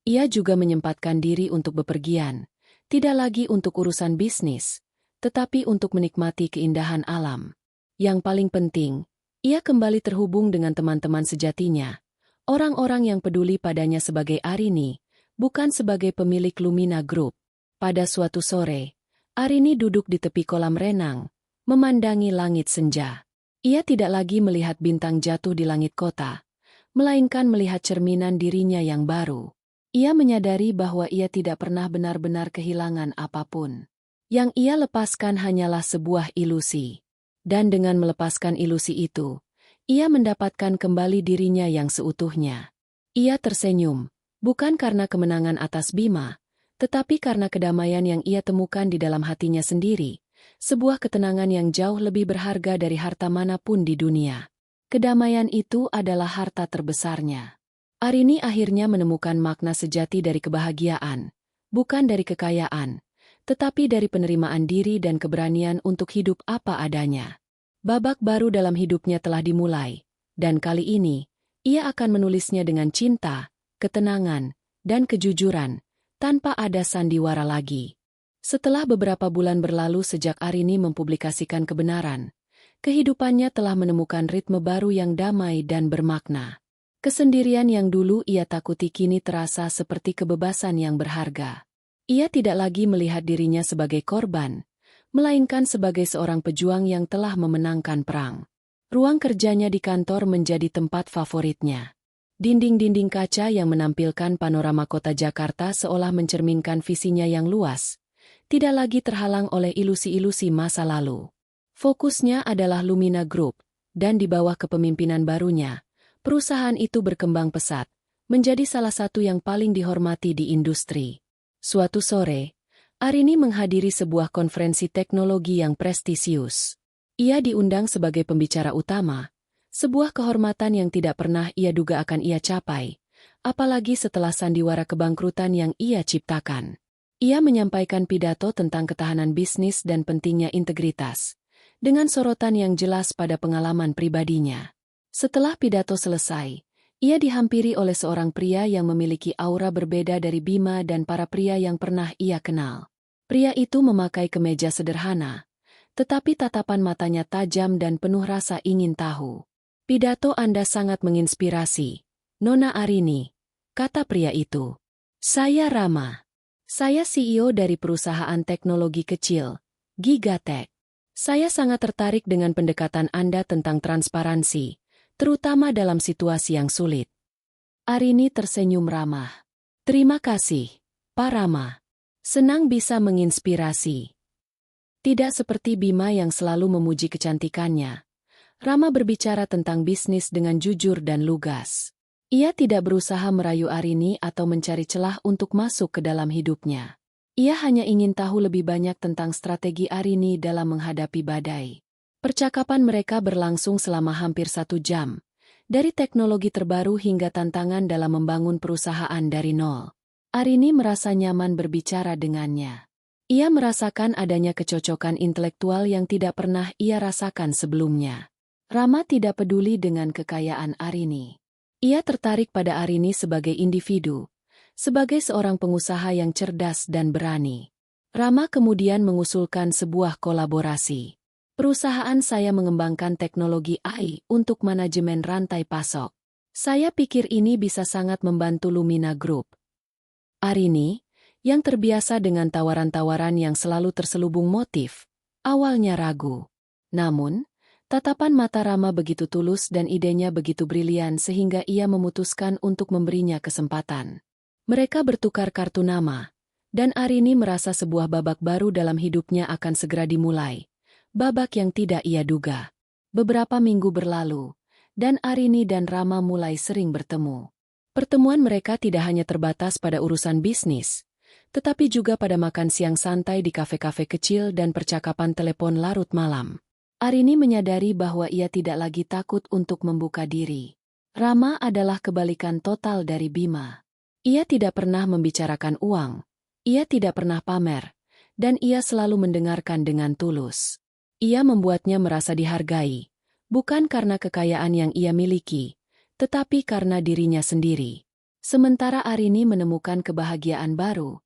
[SPEAKER 1] Ia juga menyempatkan diri untuk bepergian, tidak lagi untuk urusan bisnis, tetapi untuk menikmati keindahan alam. Yang paling penting, ia kembali terhubung dengan teman-teman sejatinya, orang-orang yang peduli padanya sebagai Arini, bukan sebagai pemilik Lumina Group. Pada suatu sore, Arini duduk di tepi kolam renang, memandangi langit senja. Ia tidak lagi melihat bintang jatuh di langit kota, melainkan melihat cerminan dirinya yang baru. Ia menyadari bahwa ia tidak pernah benar-benar kehilangan apapun. Yang ia lepaskan hanyalah sebuah ilusi. Dan dengan melepaskan ilusi itu, ia mendapatkan kembali dirinya yang seutuhnya. Ia tersenyum, bukan karena kemenangan atas Bima, tetapi karena kedamaian yang ia temukan di dalam hatinya sendiri, sebuah ketenangan yang jauh lebih berharga dari harta manapun di dunia. Kedamaian itu adalah harta terbesarnya. Arini akhirnya menemukan makna sejati dari kebahagiaan, bukan dari kekayaan, tetapi dari penerimaan diri dan keberanian untuk hidup apa adanya. Babak baru dalam hidupnya telah dimulai, dan kali ini, ia akan menulisnya dengan cinta, ketenangan, dan kejujuran, tanpa ada sandiwara lagi. Setelah beberapa bulan berlalu sejak Arini mempublikasikan kebenaran, kehidupannya telah menemukan ritme baru yang damai dan bermakna. Kesendirian yang dulu ia takuti kini terasa seperti kebebasan yang berharga. Ia tidak lagi melihat dirinya sebagai korban, melainkan sebagai seorang pejuang yang telah memenangkan perang. Ruang kerjanya di kantor menjadi tempat favoritnya. Dinding-dinding kaca yang menampilkan panorama kota Jakarta seolah mencerminkan visinya yang luas, tidak lagi terhalang oleh ilusi-ilusi masa lalu. Fokusnya adalah Lumina Group, dan di bawah kepemimpinan barunya, perusahaan itu berkembang pesat, menjadi salah satu yang paling dihormati di industri. Suatu sore, Arini menghadiri sebuah konferensi teknologi yang prestisius. Ia diundang sebagai pembicara utama, sebuah kehormatan yang tidak pernah ia duga akan ia capai, apalagi setelah sandiwara kebangkrutan yang ia ciptakan. Ia menyampaikan pidato tentang ketahanan bisnis dan pentingnya integritas, dengan sorotan yang jelas pada pengalaman pribadinya. Setelah pidato selesai, ia dihampiri oleh seorang pria yang memiliki aura berbeda dari Bima dan para pria yang pernah ia kenal. Pria itu memakai kemeja sederhana, tetapi tatapan matanya tajam dan penuh rasa ingin tahu. "Pidato Anda sangat menginspirasi, Nona Arini," kata pria itu. "Saya Rama. Saya CEO dari perusahaan teknologi kecil, Gigatech. Saya sangat tertarik dengan pendekatan Anda tentang transparansi, terutama dalam situasi yang sulit." Arini tersenyum ramah. "Terima kasih, Pak Rama. Senang bisa menginspirasi." Tidak seperti Bima yang selalu memuji kecantikannya, Rama berbicara tentang bisnis dengan jujur dan lugas. Ia tidak berusaha merayu Arini atau mencari celah untuk masuk ke dalam hidupnya. Ia hanya ingin tahu lebih banyak tentang strategi Arini dalam menghadapi badai. Percakapan mereka berlangsung selama hampir 1 jam. Dari teknologi terbaru hingga tantangan dalam membangun perusahaan dari nol. Arini merasa nyaman berbicara dengannya. Ia merasakan adanya kecocokan intelektual yang tidak pernah ia rasakan sebelumnya. Rama tidak peduli dengan kekayaan Arini. Ia tertarik pada Arini sebagai individu, sebagai seorang pengusaha yang cerdas dan berani. Rama kemudian mengusulkan sebuah kolaborasi. Perusahaan saya mengembangkan teknologi AI untuk manajemen rantai pasok. Saya pikir ini bisa sangat membantu Lumina Group. Arini, yang terbiasa dengan tawaran-tawaran yang selalu terselubung motif, awalnya ragu. Namun, tatapan mata Rama begitu tulus dan idenya begitu brilian sehingga ia memutuskan untuk memberinya kesempatan. Mereka bertukar kartu nama, dan Arini merasa sebuah babak baru dalam hidupnya akan segera dimulai. Babak yang tidak ia duga. Beberapa minggu berlalu, dan Arini dan Rama mulai sering bertemu. Pertemuan mereka tidak hanya terbatas pada urusan bisnis, tetapi juga pada makan siang santai di kafe-kafe kecil dan percakapan telepon larut malam. Arini menyadari bahwa ia tidak lagi takut untuk membuka diri. Rama adalah kebalikan total dari Bima. Ia tidak pernah membicarakan uang, ia tidak pernah pamer, dan ia selalu mendengarkan dengan tulus. Ia membuatnya merasa dihargai, bukan karena kekayaan yang ia miliki, tetapi karena dirinya sendiri. Sementara Arini menemukan kebahagiaan baru,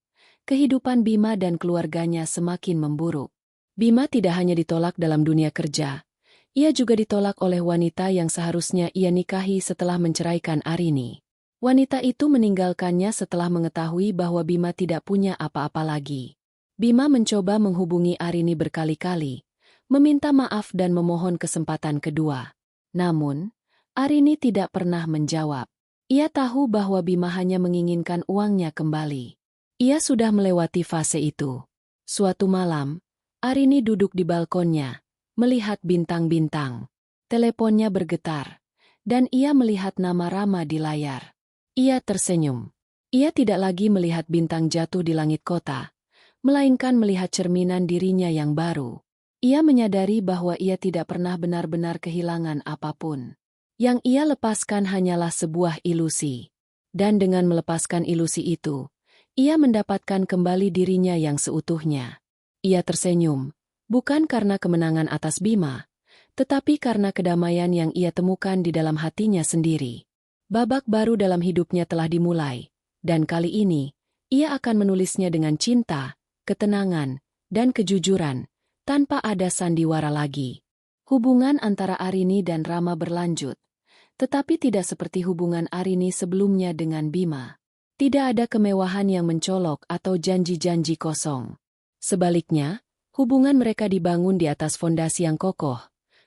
[SPEAKER 1] kehidupan Bima dan keluarganya semakin memburuk. Bima tidak hanya ditolak dalam dunia kerja, ia juga ditolak oleh wanita yang seharusnya ia nikahi setelah menceraikan Arini. Wanita itu meninggalkannya setelah mengetahui bahwa Bima tidak punya apa-apa lagi. Bima mencoba menghubungi Arini berkali-kali, meminta maaf dan memohon kesempatan kedua. Namun, Arini tidak pernah menjawab. Ia tahu bahwa Bima hanya menginginkan uangnya kembali. Ia sudah melewati fase itu. Suatu malam, Arini duduk di balkonnya, melihat bintang-bintang. Teleponnya bergetar, dan ia melihat nama Rama di layar. Ia tersenyum. Ia tidak lagi melihat bintang jatuh di langit kota, melainkan melihat cerminan dirinya yang baru. Ia menyadari bahwa ia tidak pernah benar-benar kehilangan apapun. Yang ia lepaskan hanyalah sebuah ilusi. Dan dengan melepaskan ilusi itu, ia mendapatkan kembali dirinya yang seutuhnya. Ia tersenyum, bukan karena kemenangan atas Bima, tetapi karena kedamaian yang ia temukan di dalam hatinya sendiri. Babak baru dalam hidupnya telah dimulai, dan kali ini, ia akan menulisnya dengan cinta, ketenangan, dan kejujuran, tanpa ada sandiwara lagi. Hubungan antara Arini dan Rama berlanjut, tetapi tidak seperti hubungan Arini sebelumnya dengan Bima. Tidak ada kemewahan yang mencolok atau janji-janji kosong. Sebaliknya, hubungan mereka dibangun di atas fondasi yang kokoh,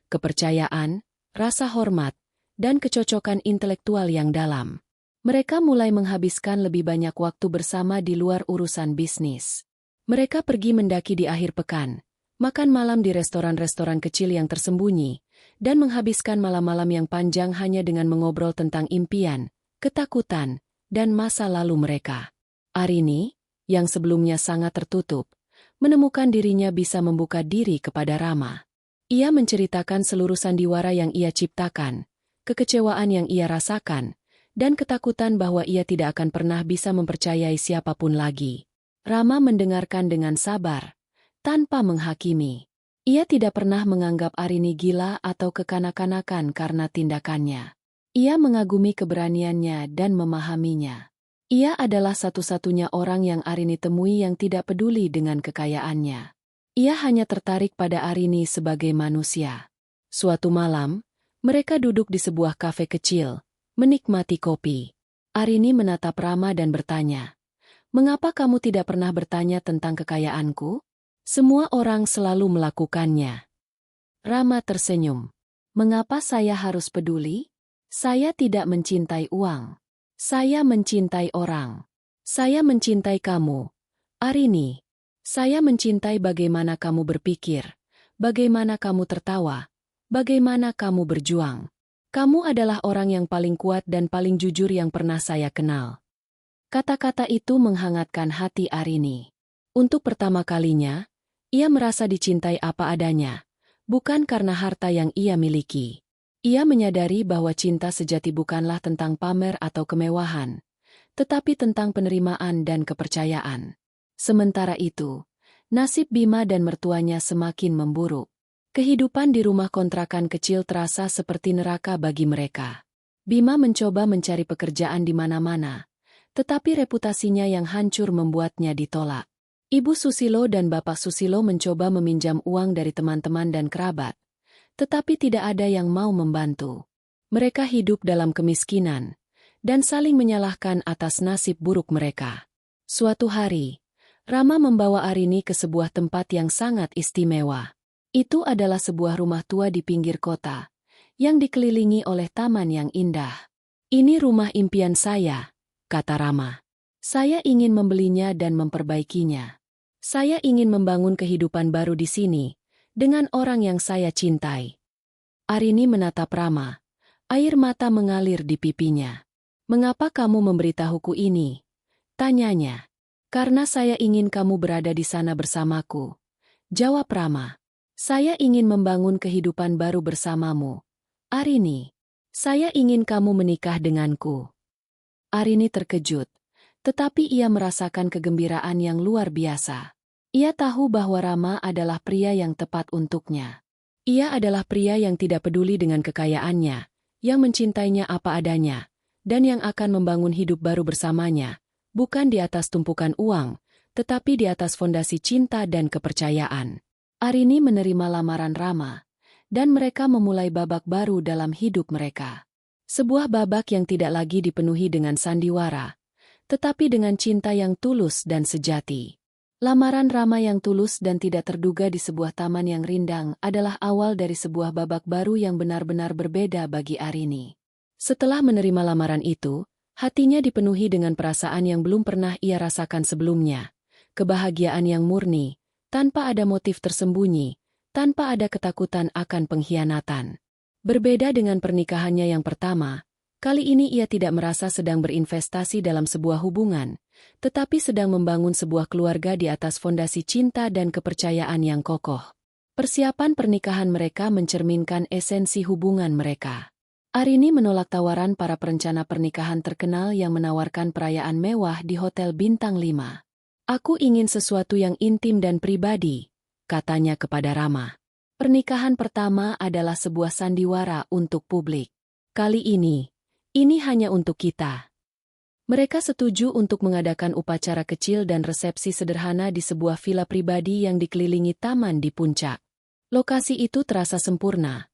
[SPEAKER 1] kepercayaan, rasa hormat, dan kecocokan intelektual yang dalam. Mereka mulai menghabiskan lebih banyak waktu bersama di luar urusan bisnis. Mereka pergi mendaki di akhir pekan, makan malam di restoran-restoran kecil yang tersembunyi, dan menghabiskan malam-malam yang panjang hanya dengan mengobrol tentang impian, ketakutan, dan masa lalu mereka. Arini, yang sebelumnya sangat tertutup, menemukan dirinya bisa membuka diri kepada Rama. Ia menceritakan seluruh sandiwara yang ia ciptakan, kekecewaan yang ia rasakan, dan ketakutan bahwa ia tidak akan pernah bisa mempercayai siapapun lagi. Rama mendengarkan dengan sabar, tanpa menghakimi. Ia tidak pernah menganggap Arini gila atau kekanak-kanakan karena tindakannya. Ia mengagumi keberaniannya dan memahaminya. Ia adalah satu-satunya orang yang Arini temui yang tidak peduli dengan kekayaannya. Ia hanya tertarik pada Arini sebagai manusia. Suatu malam, mereka duduk di sebuah kafe kecil, menikmati kopi. Arini menatap Rama dan bertanya, "Mengapa kamu tidak pernah bertanya tentang kekayaanku? Semua orang selalu melakukannya." Rama tersenyum. "Mengapa saya harus peduli? Saya tidak mencintai uang. Saya mencintai orang. Saya mencintai kamu, Arini. Saya mencintai bagaimana kamu berpikir, bagaimana kamu tertawa, bagaimana kamu berjuang. Kamu adalah orang yang paling kuat dan paling jujur yang pernah saya kenal. Kata-kata itu menghangatkan hati Arini. Untuk pertama kalinya, ia merasa dicintai apa adanya, bukan karena harta yang ia miliki. Ia menyadari bahwa cinta sejati bukanlah tentang pamer atau kemewahan, tetapi tentang penerimaan dan kepercayaan. Sementara itu, nasib Bima dan mertuanya semakin memburuk. Kehidupan di rumah kontrakan kecil terasa seperti neraka bagi mereka. Bima mencoba mencari pekerjaan di mana-mana, tetapi reputasinya yang hancur membuatnya ditolak. Ibu Susilo dan Bapak Susilo mencoba meminjam uang dari teman-teman dan kerabat, tetapi tidak ada yang mau membantu. Mereka hidup dalam kemiskinan, dan saling menyalahkan atas nasib buruk mereka. Suatu hari, Rama membawa Arini ke sebuah tempat yang sangat istimewa. Itu adalah sebuah rumah tua di pinggir kota, yang dikelilingi oleh taman yang indah. "Ini rumah impian saya," kata Rama. "Saya ingin membelinya dan memperbaikinya. Saya ingin membangun kehidupan baru di sini, dengan orang yang saya cintai." Arini menatap Rama. Air mata mengalir di pipinya. "Mengapa kamu memberitahuku ini?" tanyanya. "Karena saya ingin kamu berada di sana bersamaku," jawab Rama. "Saya ingin membangun kehidupan baru bersamamu, Arini. Saya ingin kamu menikah denganku." Arini terkejut, tetapi ia merasakan kegembiraan yang luar biasa. Ia tahu bahwa Rama adalah pria yang tepat untuknya. Ia adalah pria yang tidak peduli dengan kekayaannya, yang mencintainya apa adanya, dan yang akan membangun hidup baru bersamanya, bukan di atas tumpukan uang, tetapi di atas fondasi cinta dan kepercayaan. Arini menerima lamaran Rama, dan mereka memulai babak baru dalam hidup mereka. Sebuah babak yang tidak lagi dipenuhi dengan sandiwara, tetapi dengan cinta yang tulus dan sejati. Lamaran Rama yang tulus dan tidak terduga di sebuah taman yang rindang adalah awal dari sebuah babak baru yang benar-benar berbeda bagi Arini. Setelah menerima lamaran itu, hatinya dipenuhi dengan perasaan yang belum pernah ia rasakan sebelumnya. Kebahagiaan yang murni, tanpa ada motif tersembunyi, tanpa ada ketakutan akan pengkhianatan. Berbeda dengan pernikahannya yang pertama, kali ini ia tidak merasa sedang berinvestasi dalam sebuah hubungan, tetapi sedang membangun sebuah keluarga di atas fondasi cinta dan kepercayaan yang kokoh. Persiapan pernikahan mereka mencerminkan esensi hubungan mereka. Arini menolak tawaran para perencana pernikahan terkenal yang menawarkan perayaan mewah di Hotel Bintang 5. "Aku ingin sesuatu yang intim dan pribadi," katanya kepada Rama. "Pernikahan pertama adalah sebuah sandiwara untuk publik. Kali ini hanya untuk kita." Mereka setuju untuk mengadakan upacara kecil dan resepsi sederhana di sebuah villa pribadi yang dikelilingi taman di puncak. Lokasi itu terasa sempurna,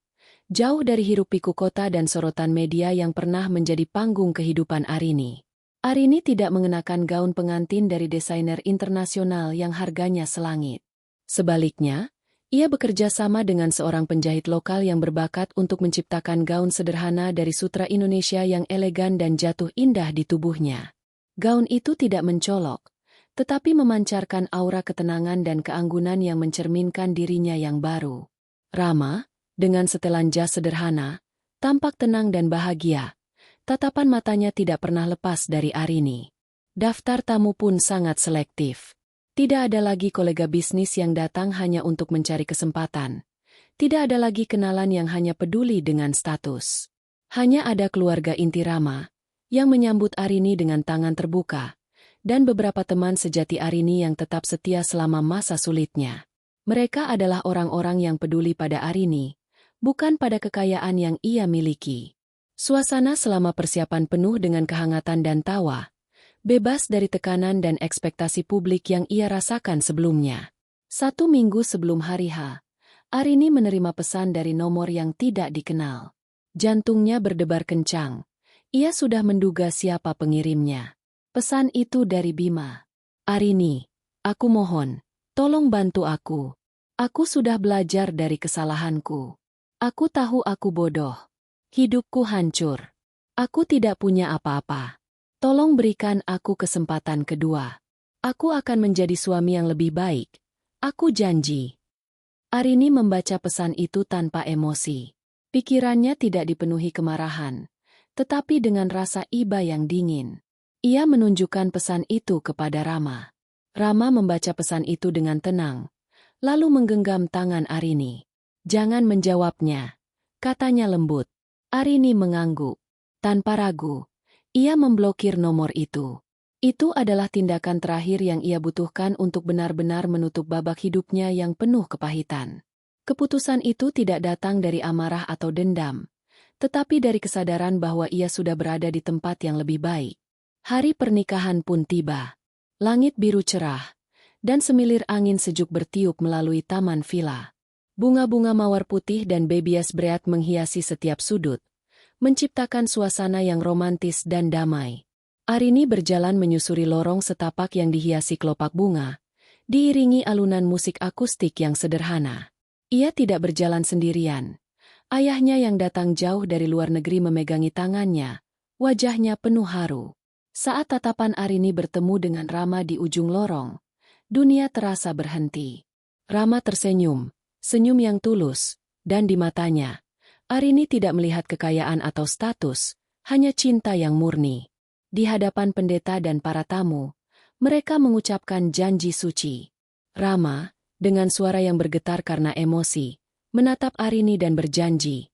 [SPEAKER 1] jauh dari hiruk-pikuk kota dan sorotan media yang pernah menjadi panggung kehidupan Arini. Arini tidak mengenakan gaun pengantin dari desainer internasional yang harganya selangit. Sebaliknya, ia bekerja sama dengan seorang penjahit lokal yang berbakat untuk menciptakan gaun sederhana dari sutra Indonesia yang elegan dan jatuh indah di tubuhnya. Gaun itu tidak mencolok, tetapi memancarkan aura ketenangan dan keanggunan yang mencerminkan dirinya yang baru. Rama, dengan setelan jas sederhana, tampak tenang dan bahagia. Tatapan matanya tidak pernah lepas dari Arini. Daftar tamu pun sangat selektif. Tidak ada lagi kolega bisnis yang datang hanya untuk mencari kesempatan. Tidak ada lagi kenalan yang hanya peduli dengan status. Hanya ada keluarga inti Rama, yang menyambut Arini dengan tangan terbuka, dan beberapa teman sejati Arini yang tetap setia selama masa sulitnya. Mereka adalah orang-orang yang peduli pada Arini, bukan pada kekayaan yang ia miliki. Suasana selama persiapan penuh dengan kehangatan dan tawa, bebas dari tekanan dan ekspektasi publik yang ia rasakan sebelumnya. 1 minggu sebelum hari H, Arini menerima pesan dari nomor yang tidak dikenal. Jantungnya berdebar kencang. Ia sudah menduga siapa pengirimnya. Pesan itu dari Bima. "Arini, aku mohon, tolong bantu aku. Aku sudah belajar dari kesalahanku. Aku tahu aku bodoh. Hidupku hancur. Aku tidak punya apa-apa. Tolong berikan aku kesempatan kedua. Aku akan menjadi suami yang lebih baik. Aku janji." Arini membaca pesan itu tanpa emosi. Pikirannya tidak dipenuhi kemarahan, tetapi dengan rasa iba yang dingin. Ia menunjukkan pesan itu kepada Rama. Rama membaca pesan itu dengan tenang, lalu menggenggam tangan Arini. "Jangan menjawabnya," katanya lembut. Arini mengangguk. Tanpa ragu, ia memblokir nomor itu. Itu adalah tindakan terakhir yang ia butuhkan untuk benar-benar menutup babak hidupnya yang penuh kepahitan. Keputusan itu tidak datang dari amarah atau dendam, tetapi dari kesadaran bahwa ia sudah berada di tempat yang lebih baik. Hari pernikahan pun tiba. Langit biru cerah, dan semilir angin sejuk bertiup melalui taman villa. Bunga-bunga mawar putih dan bebias berat menghiasi setiap sudut, menciptakan suasana yang romantis dan damai. Arini berjalan menyusuri lorong setapak yang dihiasi kelopak bunga, diiringi alunan musik akustik yang sederhana. Ia tidak berjalan sendirian. Ayahnya yang datang jauh dari luar negeri memegangi tangannya, wajahnya penuh haru. Saat tatapan Arini bertemu dengan Rama di ujung lorong, dunia terasa berhenti. Rama tersenyum, senyum yang tulus, dan di matanya, Arini tidak melihat kekayaan atau status, hanya cinta yang murni. Di hadapan pendeta dan para tamu, mereka mengucapkan janji suci. Rama, dengan suara yang bergetar karena emosi, menatap Arini dan berjanji.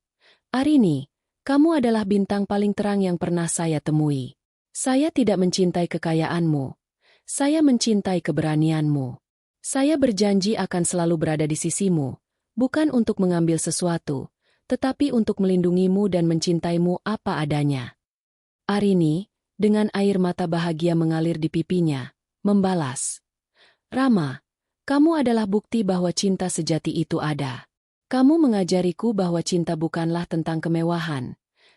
[SPEAKER 1] "Arini, kamu adalah bintang paling terang yang pernah saya temui. Saya tidak mencintai kekayaanmu. Saya mencintai keberanianmu. Saya berjanji akan selalu berada di sisimu, bukan untuk mengambil sesuatu, tetapi untuk melindungimu dan mencintaimu apa adanya." Arini, dengan air mata bahagia mengalir di pipinya, membalas. "Rama, kamu adalah bukti bahwa cinta sejati itu ada. Kamu mengajariku bahwa cinta bukanlah tentang kemewahan,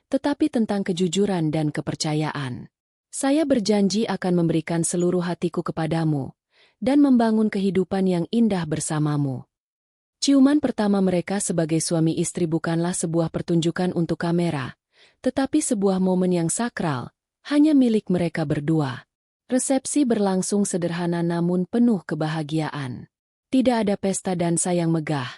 [SPEAKER 1] tetapi tentang kejujuran dan kepercayaan. Saya berjanji akan memberikan seluruh hatiku kepadamu, dan membangun kehidupan yang indah bersamamu." Ciuman pertama mereka sebagai suami istri bukanlah sebuah pertunjukan untuk kamera, tetapi sebuah momen yang sakral, hanya milik mereka berdua. Resepsi berlangsung sederhana namun penuh kebahagiaan. Tidak ada pesta dansa yang megah,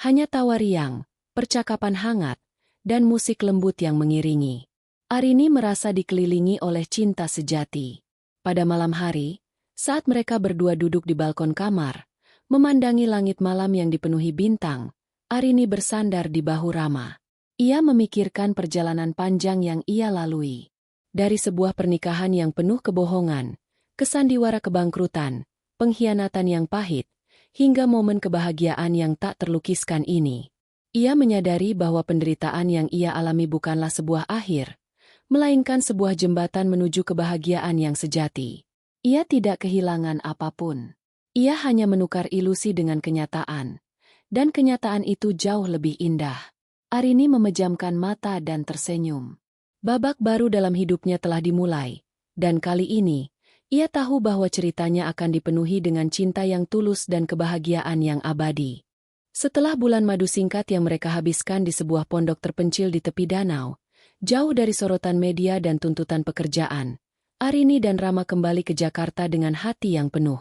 [SPEAKER 1] hanya tawa riang, percakapan hangat, dan musik lembut yang mengiringi. Arini merasa dikelilingi oleh cinta sejati. Pada malam hari, saat mereka berdua duduk di balkon kamar, memandangi langit malam yang dipenuhi bintang, Arini bersandar di bahu Rama. Ia memikirkan perjalanan panjang yang ia lalui. Dari sebuah pernikahan yang penuh kebohongan, kesandiwara kebangkrutan, pengkhianatan yang pahit, hingga momen kebahagiaan yang tak terlukiskan ini. Ia menyadari bahwa penderitaan yang ia alami bukanlah sebuah akhir, melainkan sebuah jembatan menuju kebahagiaan yang sejati. Ia tidak kehilangan apapun. Ia hanya menukar ilusi dengan kenyataan, dan kenyataan itu jauh lebih indah. Arini memejamkan mata dan tersenyum. Babak baru dalam hidupnya telah dimulai, dan kali ini, ia tahu bahwa ceritanya akan dipenuhi dengan cinta yang tulus dan kebahagiaan yang abadi. Setelah bulan madu singkat yang mereka habiskan di sebuah pondok terpencil di tepi danau, jauh dari sorotan media dan tuntutan pekerjaan, Arini dan Rama kembali ke Jakarta dengan hati yang penuh.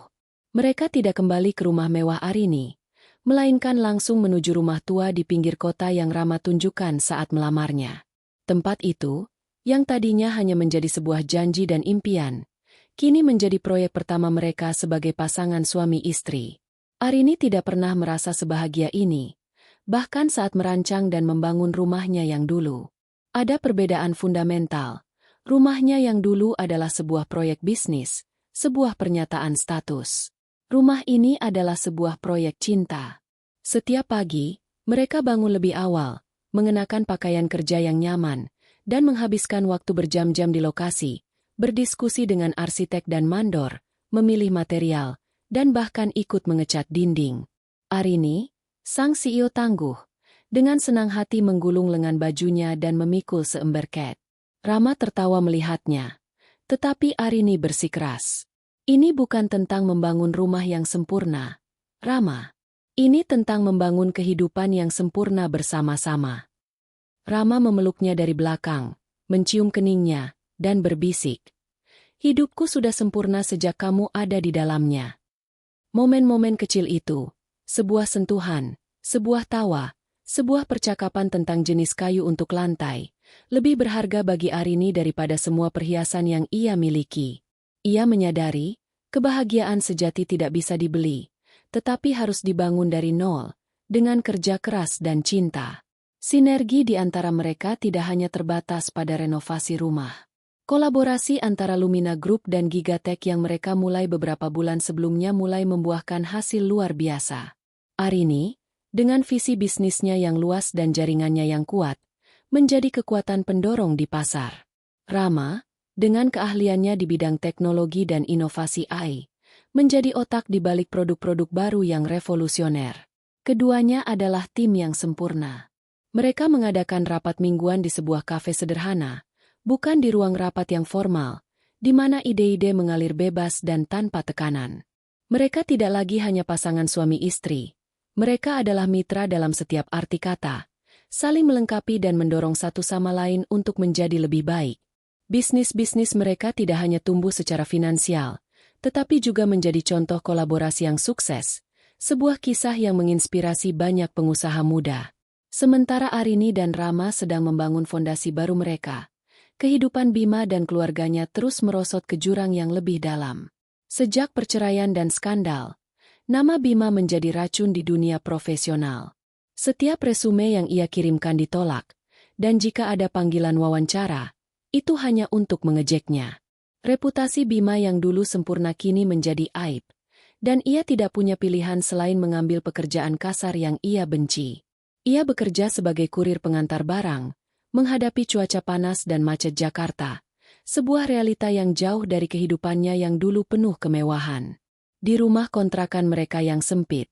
[SPEAKER 1] Mereka tidak kembali ke rumah mewah Arini, melainkan langsung menuju rumah tua di pinggir kota yang Rama tunjukkan saat melamarnya. Tempat itu, yang tadinya hanya menjadi sebuah janji dan impian, kini menjadi proyek pertama mereka sebagai pasangan suami istri. Arini tidak pernah merasa sebahagia ini, bahkan saat merancang dan membangun rumahnya yang dulu. Ada perbedaan fundamental. Rumahnya yang dulu adalah sebuah proyek bisnis, sebuah pernyataan status. Rumah ini adalah sebuah proyek cinta. Setiap pagi, mereka bangun lebih awal, mengenakan pakaian kerja yang nyaman, dan menghabiskan waktu berjam-jam di lokasi, berdiskusi dengan arsitek dan mandor, memilih material, dan bahkan ikut mengecat dinding. Arini, sang CEO tangguh, dengan senang hati menggulung lengan bajunya dan memikul seember cat. Rama tertawa melihatnya, tetapi Arini bersikeras. "Ini bukan tentang membangun rumah yang sempurna, Rama. Ini tentang membangun kehidupan yang sempurna bersama-sama." Rama memeluknya dari belakang, mencium keningnya, dan berbisik. "Hidupku sudah sempurna sejak kamu ada di dalamnya." Momen-momen kecil itu, sebuah sentuhan, sebuah tawa, Sebuah percakapan tentang jenis kayu untuk lantai, lebih berharga bagi Arini daripada semua perhiasan yang ia miliki. Ia menyadari, kebahagiaan sejati tidak bisa dibeli, tetapi harus dibangun dari nol, dengan kerja keras dan cinta. Sinergi di antara mereka tidak hanya terbatas pada renovasi rumah. Kolaborasi antara Lumina Group dan Gigatech yang mereka mulai beberapa bulan sebelumnya mulai membuahkan hasil luar biasa. Arini, dengan visi bisnisnya yang luas dan jaringannya yang kuat, menjadi kekuatan pendorong di pasar. Rama, dengan keahliannya di bidang teknologi dan inovasi AI, menjadi otak di balik produk-produk baru yang revolusioner. Keduanya adalah tim yang sempurna. Mereka mengadakan rapat mingguan di sebuah kafe sederhana, bukan di ruang rapat yang formal, di mana ide-ide mengalir bebas dan tanpa tekanan. Mereka tidak lagi hanya pasangan suami istri. Mereka adalah mitra dalam setiap arti kata, saling melengkapi dan mendorong satu sama lain untuk menjadi lebih baik. Bisnis-bisnis mereka tidak hanya tumbuh secara finansial, tetapi juga menjadi contoh kolaborasi yang sukses, sebuah kisah yang menginspirasi banyak pengusaha muda. Sementara Arini dan Rama sedang membangun fondasi baru mereka, kehidupan Bima dan keluarganya terus merosot ke jurang yang lebih dalam. Sejak perceraian dan skandal, nama Bima menjadi racun di dunia profesional. Setiap resume yang ia kirimkan ditolak, dan jika ada panggilan wawancara, itu hanya untuk mengejeknya. Reputasi Bima yang dulu sempurna kini menjadi aib, dan ia tidak punya pilihan selain mengambil pekerjaan kasar yang ia benci. Ia bekerja sebagai kurir pengantar barang, menghadapi cuaca panas dan macet Jakarta, sebuah realita yang jauh dari kehidupannya yang dulu penuh kemewahan. Di rumah kontrakan mereka yang sempit,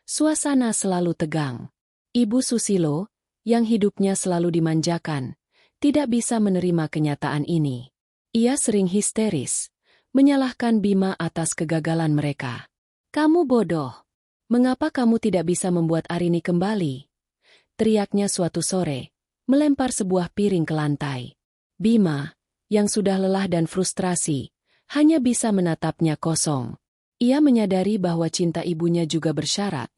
[SPEAKER 1] suasana selalu tegang. Ibu Susilo, yang hidupnya selalu dimanjakan, tidak bisa menerima kenyataan ini. Ia sering histeris, menyalahkan Bima atas kegagalan mereka. "Kamu bodoh. Mengapa kamu tidak bisa membuat Arini kembali?" teriaknya suatu sore, melempar sebuah piring ke lantai. Bima, yang sudah lelah dan frustrasi, hanya bisa menatapnya kosong. Ia menyadari bahwa cinta ibunya juga bersyarat,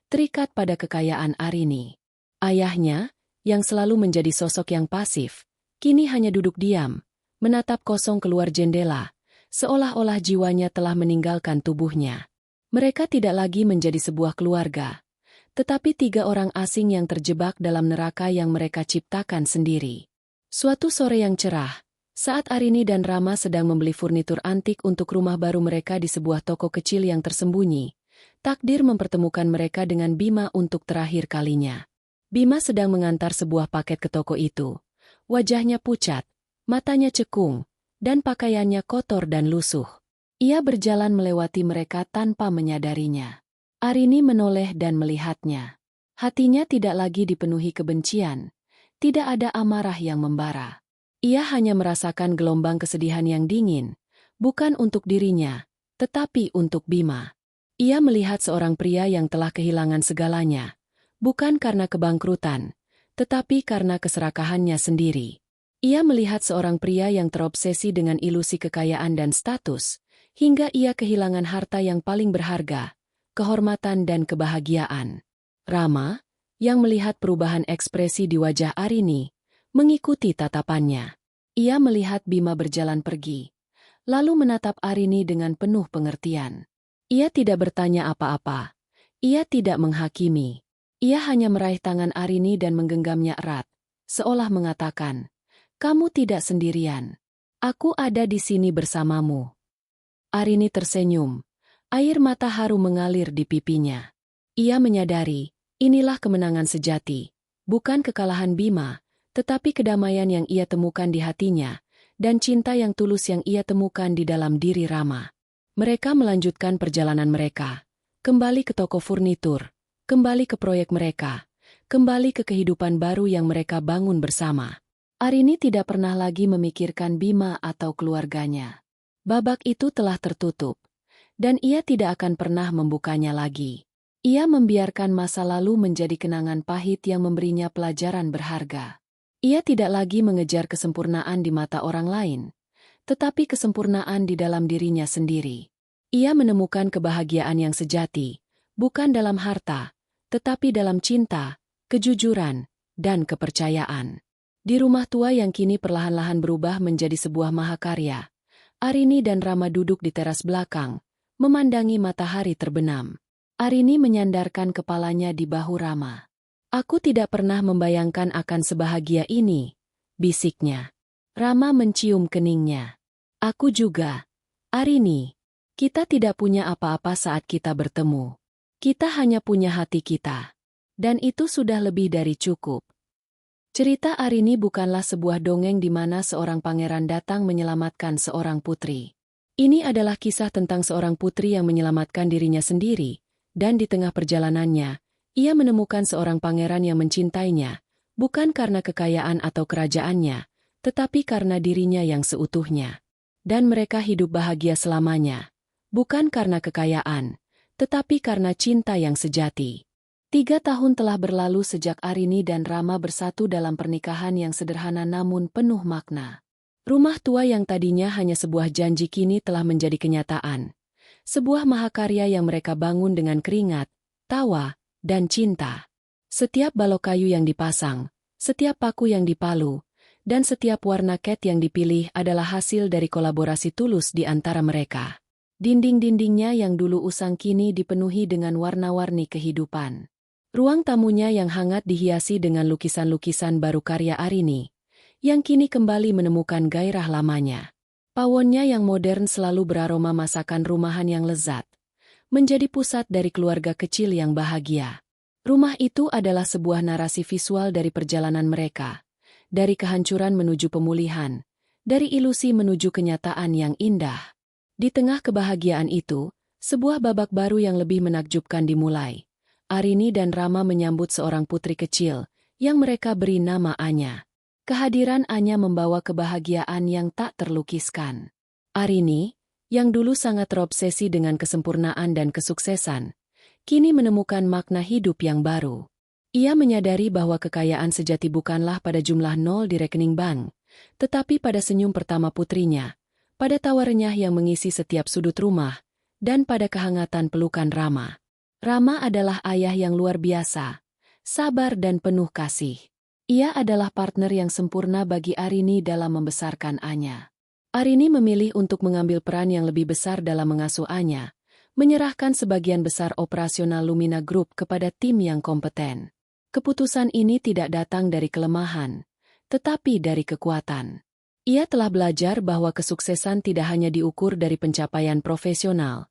[SPEAKER 1] terikat pada kekayaan Arini. Ayahnya, yang selalu menjadi sosok yang pasif, kini hanya duduk diam, menatap kosong keluar jendela, seolah-olah jiwanya telah meninggalkan tubuhnya. Mereka tidak lagi menjadi sebuah keluarga, tetapi 3 orang asing yang terjebak dalam neraka yang mereka ciptakan sendiri. Suatu sore yang cerah, saat Arini dan Rama sedang membeli furnitur antik untuk rumah baru mereka di sebuah toko kecil yang tersembunyi, takdir mempertemukan mereka dengan Bima untuk terakhir kalinya. Bima sedang mengantar sebuah paket ke toko itu. Wajahnya pucat, matanya cekung, dan pakaiannya kotor dan lusuh. Ia berjalan melewati mereka tanpa menyadarinya. Arini menoleh dan melihatnya. Hatinya tidak lagi dipenuhi kebencian. Tidak ada amarah yang membara. Ia hanya merasakan gelombang kesedihan yang dingin, bukan untuk dirinya, tetapi untuk Bima. Ia melihat seorang pria yang telah kehilangan segalanya, bukan karena kebangkrutan, tetapi karena keserakahannya sendiri. Ia melihat seorang pria yang terobsesi dengan ilusi kekayaan dan status, hingga ia kehilangan harta yang paling berharga, kehormatan dan kebahagiaan. Rama, yang melihat perubahan ekspresi di wajah Arini, mengikuti tatapannya. Ia melihat Bima berjalan pergi, lalu menatap Arini dengan penuh pengertian. Ia tidak bertanya apa-apa. Ia tidak menghakimi. Ia hanya meraih tangan Arini dan menggenggamnya erat, seolah mengatakan, "Kamu tidak sendirian. Aku ada di sini bersamamu." Arini tersenyum. Air mata haru mengalir di pipinya. Ia menyadari, inilah kemenangan sejati, bukan kekalahan Bima, tetapi kedamaian yang ia temukan di hatinya, dan cinta yang tulus yang ia temukan di dalam diri Rama. Mereka melanjutkan perjalanan mereka, kembali ke toko furnitur, kembali ke proyek mereka, kembali ke kehidupan baru yang mereka bangun bersama. Arini tidak pernah lagi memikirkan Bima atau keluarganya. Babak itu telah tertutup, dan ia tidak akan pernah membukanya lagi. Ia membiarkan masa lalu menjadi kenangan pahit yang memberinya pelajaran berharga. Ia tidak lagi mengejar kesempurnaan di mata orang lain, tetapi kesempurnaan di dalam dirinya sendiri. Ia menemukan kebahagiaan yang sejati, bukan dalam harta, tetapi dalam cinta, kejujuran, dan kepercayaan. Di rumah tua yang kini perlahan-lahan berubah menjadi sebuah mahakarya, Arini dan Rama duduk di teras belakang, memandangi matahari terbenam. Arini menyandarkan kepalanya di bahu Rama. "Aku tidak pernah membayangkan akan sebahagia ini," bisiknya. Rama mencium keningnya. "Aku juga. Arini, kita tidak punya apa-apa saat kita bertemu. Kita hanya punya hati kita. Dan itu sudah lebih dari cukup." Cerita Arini bukanlah sebuah dongeng di mana seorang pangeran datang menyelamatkan seorang putri. Ini adalah kisah tentang seorang putri yang menyelamatkan dirinya sendiri, dan di tengah perjalanannya, ia menemukan seorang pangeran yang mencintainya, bukan karena kekayaan atau kerajaannya, tetapi karena dirinya yang seutuhnya. Dan mereka hidup bahagia selamanya, bukan karena kekayaan, tetapi karena cinta yang sejati. 3 tahun telah berlalu sejak Arini dan Rama bersatu dalam pernikahan yang sederhana namun penuh makna. Rumah tua yang tadinya hanya sebuah janji kini telah menjadi kenyataan. Sebuah mahakarya yang mereka bangun dengan keringat, tawa, dan cinta. Setiap balok kayu yang dipasang, setiap paku yang dipalu, dan setiap warna cat yang dipilih adalah hasil dari kolaborasi tulus di antara mereka. Dinding-dindingnya yang dulu usang kini dipenuhi dengan warna-warni kehidupan. Ruang tamunya yang hangat dihiasi dengan lukisan-lukisan baru karya Arini, yang kini kembali menemukan gairah lamanya. Pawonnya yang modern selalu beraroma masakan rumahan yang lezat, menjadi pusat dari keluarga kecil yang bahagia. Rumah itu adalah sebuah narasi visual dari perjalanan mereka, dari kehancuran menuju pemulihan, dari ilusi menuju kenyataan yang indah. Di tengah kebahagiaan itu, sebuah babak baru yang lebih menakjubkan dimulai. Arini dan Rama menyambut seorang putri kecil, yang mereka beri nama Anya. Kehadiran Anya membawa kebahagiaan yang tak terlukiskan. Arini, yang dulu sangat terobsesi dengan kesempurnaan dan kesuksesan, kini menemukan makna hidup yang baru. Ia menyadari bahwa kekayaan sejati bukanlah pada jumlah nol di rekening bank, tetapi pada senyum pertama putrinya, pada tawa renyah yang mengisi setiap sudut rumah, dan pada kehangatan pelukan Rama. Rama adalah ayah yang luar biasa, sabar dan penuh kasih. Ia adalah partner yang sempurna bagi Arini dalam membesarkan Anya. Arini memilih untuk mengambil peran yang lebih besar dalam mengasuh Anya, menyerahkan sebagian besar operasional Lumina Group kepada tim yang kompeten. Keputusan ini tidak datang dari kelemahan, tetapi dari kekuatan. Ia telah belajar bahwa kesuksesan tidak hanya diukur dari pencapaian profesional,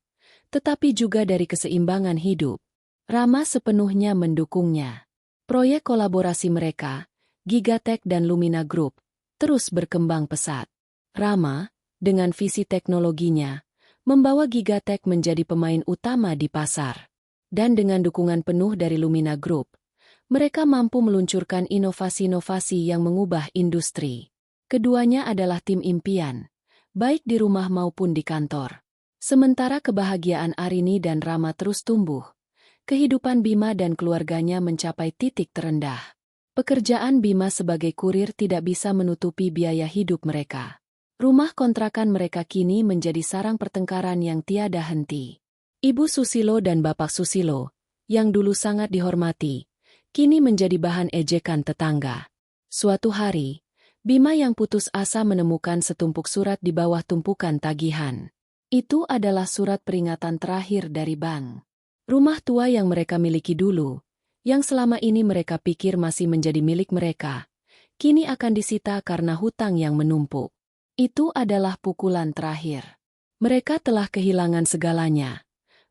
[SPEAKER 1] tetapi juga dari keseimbangan hidup. Rama sepenuhnya mendukungnya. Proyek kolaborasi mereka, Gigatech dan Lumina Group, terus berkembang pesat. Rama, dengan visi teknologinya, membawa Gigatech menjadi pemain utama di pasar. Dan dengan dukungan penuh dari Lumina Group, mereka mampu meluncurkan inovasi-inovasi yang mengubah industri. Keduanya adalah tim impian, baik di rumah maupun di kantor. Sementara kebahagiaan Arini dan Rama terus tumbuh, kehidupan Bima dan keluarganya mencapai titik terendah. Pekerjaan Bima sebagai kurir tidak bisa menutupi biaya hidup mereka. Rumah kontrakan mereka kini menjadi sarang pertengkaran yang tiada henti. Ibu Susilo dan Bapak Susilo, yang dulu sangat dihormati, kini menjadi bahan ejekan tetangga. Suatu hari, Bima yang putus asa menemukan setumpuk surat di bawah tumpukan tagihan. Itu adalah surat peringatan terakhir dari bank. Rumah tua yang mereka miliki dulu, yang selama ini mereka pikir masih menjadi milik mereka, kini akan disita karena hutang yang menumpuk. Itu adalah pukulan terakhir. Mereka telah kehilangan segalanya,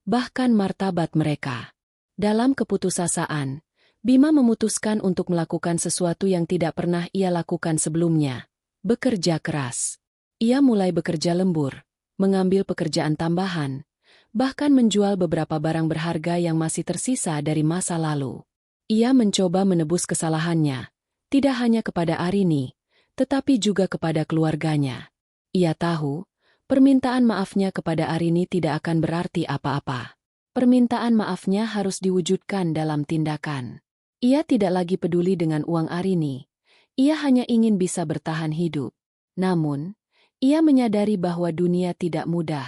[SPEAKER 1] bahkan martabat mereka. Dalam keputusasaan, Bima memutuskan untuk melakukan sesuatu yang tidak pernah ia lakukan sebelumnya, bekerja keras. Ia mulai bekerja lembur, mengambil pekerjaan tambahan, bahkan menjual beberapa barang berharga yang masih tersisa dari masa lalu. Ia mencoba menebus kesalahannya, tidak hanya kepada Arini, tetapi juga kepada keluarganya. Ia tahu, permintaan maafnya kepada Arini tidak akan berarti apa-apa. Permintaan maafnya harus diwujudkan dalam tindakan. Ia tidak lagi peduli dengan uang Arini, ia hanya ingin bisa bertahan hidup. Namun, ia menyadari bahwa dunia tidak mudah.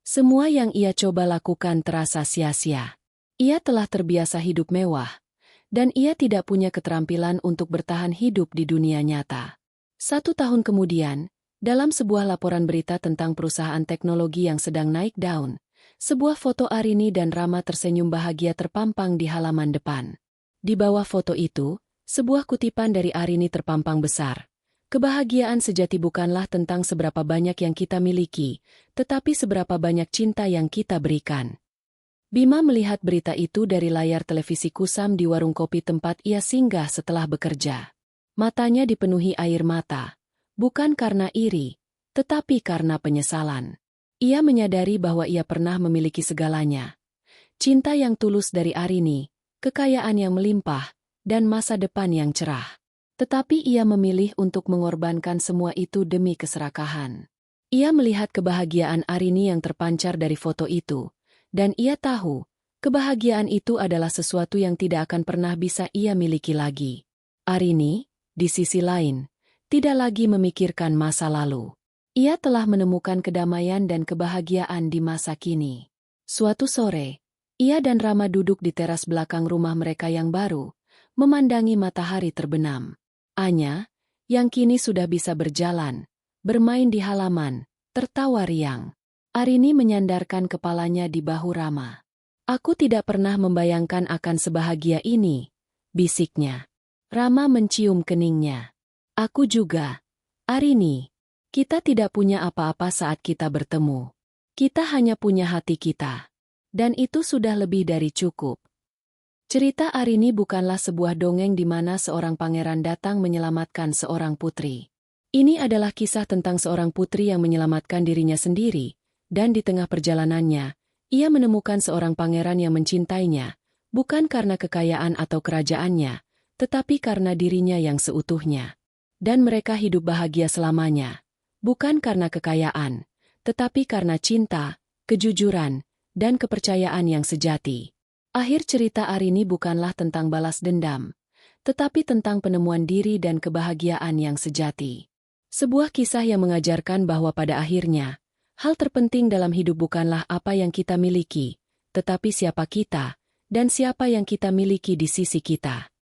[SPEAKER 1] Semua yang ia coba lakukan terasa sia-sia. Ia telah terbiasa hidup mewah, Dan ia tidak punya keterampilan untuk bertahan hidup di dunia nyata. 1 tahun kemudian, dalam sebuah laporan berita tentang perusahaan teknologi yang sedang naik daun, sebuah foto Arini dan Rama tersenyum bahagia terpampang di halaman depan. Di bawah foto itu, sebuah kutipan dari Arini terpampang besar. Kebahagiaan sejati bukanlah tentang seberapa banyak yang kita miliki, tetapi seberapa banyak cinta yang kita berikan. Bima melihat berita itu dari layar televisi kusam di warung kopi tempat ia singgah setelah bekerja. Matanya dipenuhi air mata, bukan karena iri, tetapi karena penyesalan. Ia menyadari bahwa ia pernah memiliki segalanya. Cinta yang tulus dari Arini, kekayaan yang melimpah, dan masa depan yang cerah. Tetapi ia memilih untuk mengorbankan semua itu demi keserakahan. Ia melihat kebahagiaan Arini yang terpancar dari foto itu. Dan ia tahu, kebahagiaan itu adalah sesuatu yang tidak akan pernah bisa ia miliki lagi. Arini, di sisi lain, tidak lagi memikirkan masa lalu. Ia telah menemukan kedamaian dan kebahagiaan di masa kini. Suatu sore, ia dan Rama duduk di teras belakang rumah mereka yang baru, memandangi matahari terbenam. Anya, yang kini sudah bisa berjalan, bermain di halaman, tertawa riang. Arini menyandarkan kepalanya di bahu Rama. Aku tidak pernah membayangkan akan sebahagia ini, bisiknya. Rama mencium keningnya. Aku juga. Arini, kita tidak punya apa-apa saat kita bertemu. Kita hanya punya hati kita. Dan itu sudah lebih dari cukup. Cerita Arini bukanlah sebuah dongeng di mana seorang pangeran datang menyelamatkan seorang putri. Ini adalah kisah tentang seorang putri yang menyelamatkan dirinya sendiri. Dan di tengah perjalanannya, ia menemukan seorang pangeran yang mencintainya, bukan karena kekayaan atau kerajaannya, tetapi karena dirinya yang seutuhnya. Dan mereka hidup bahagia selamanya, bukan karena kekayaan, tetapi karena cinta, kejujuran, dan kepercayaan yang sejati. Akhir cerita Arini bukanlah tentang balas dendam, tetapi tentang penemuan diri dan kebahagiaan yang sejati. Sebuah kisah yang mengajarkan bahwa pada akhirnya, hal terpenting dalam hidup bukanlah apa yang kita miliki, tetapi siapa kita, dan siapa yang kita miliki di sisi kita.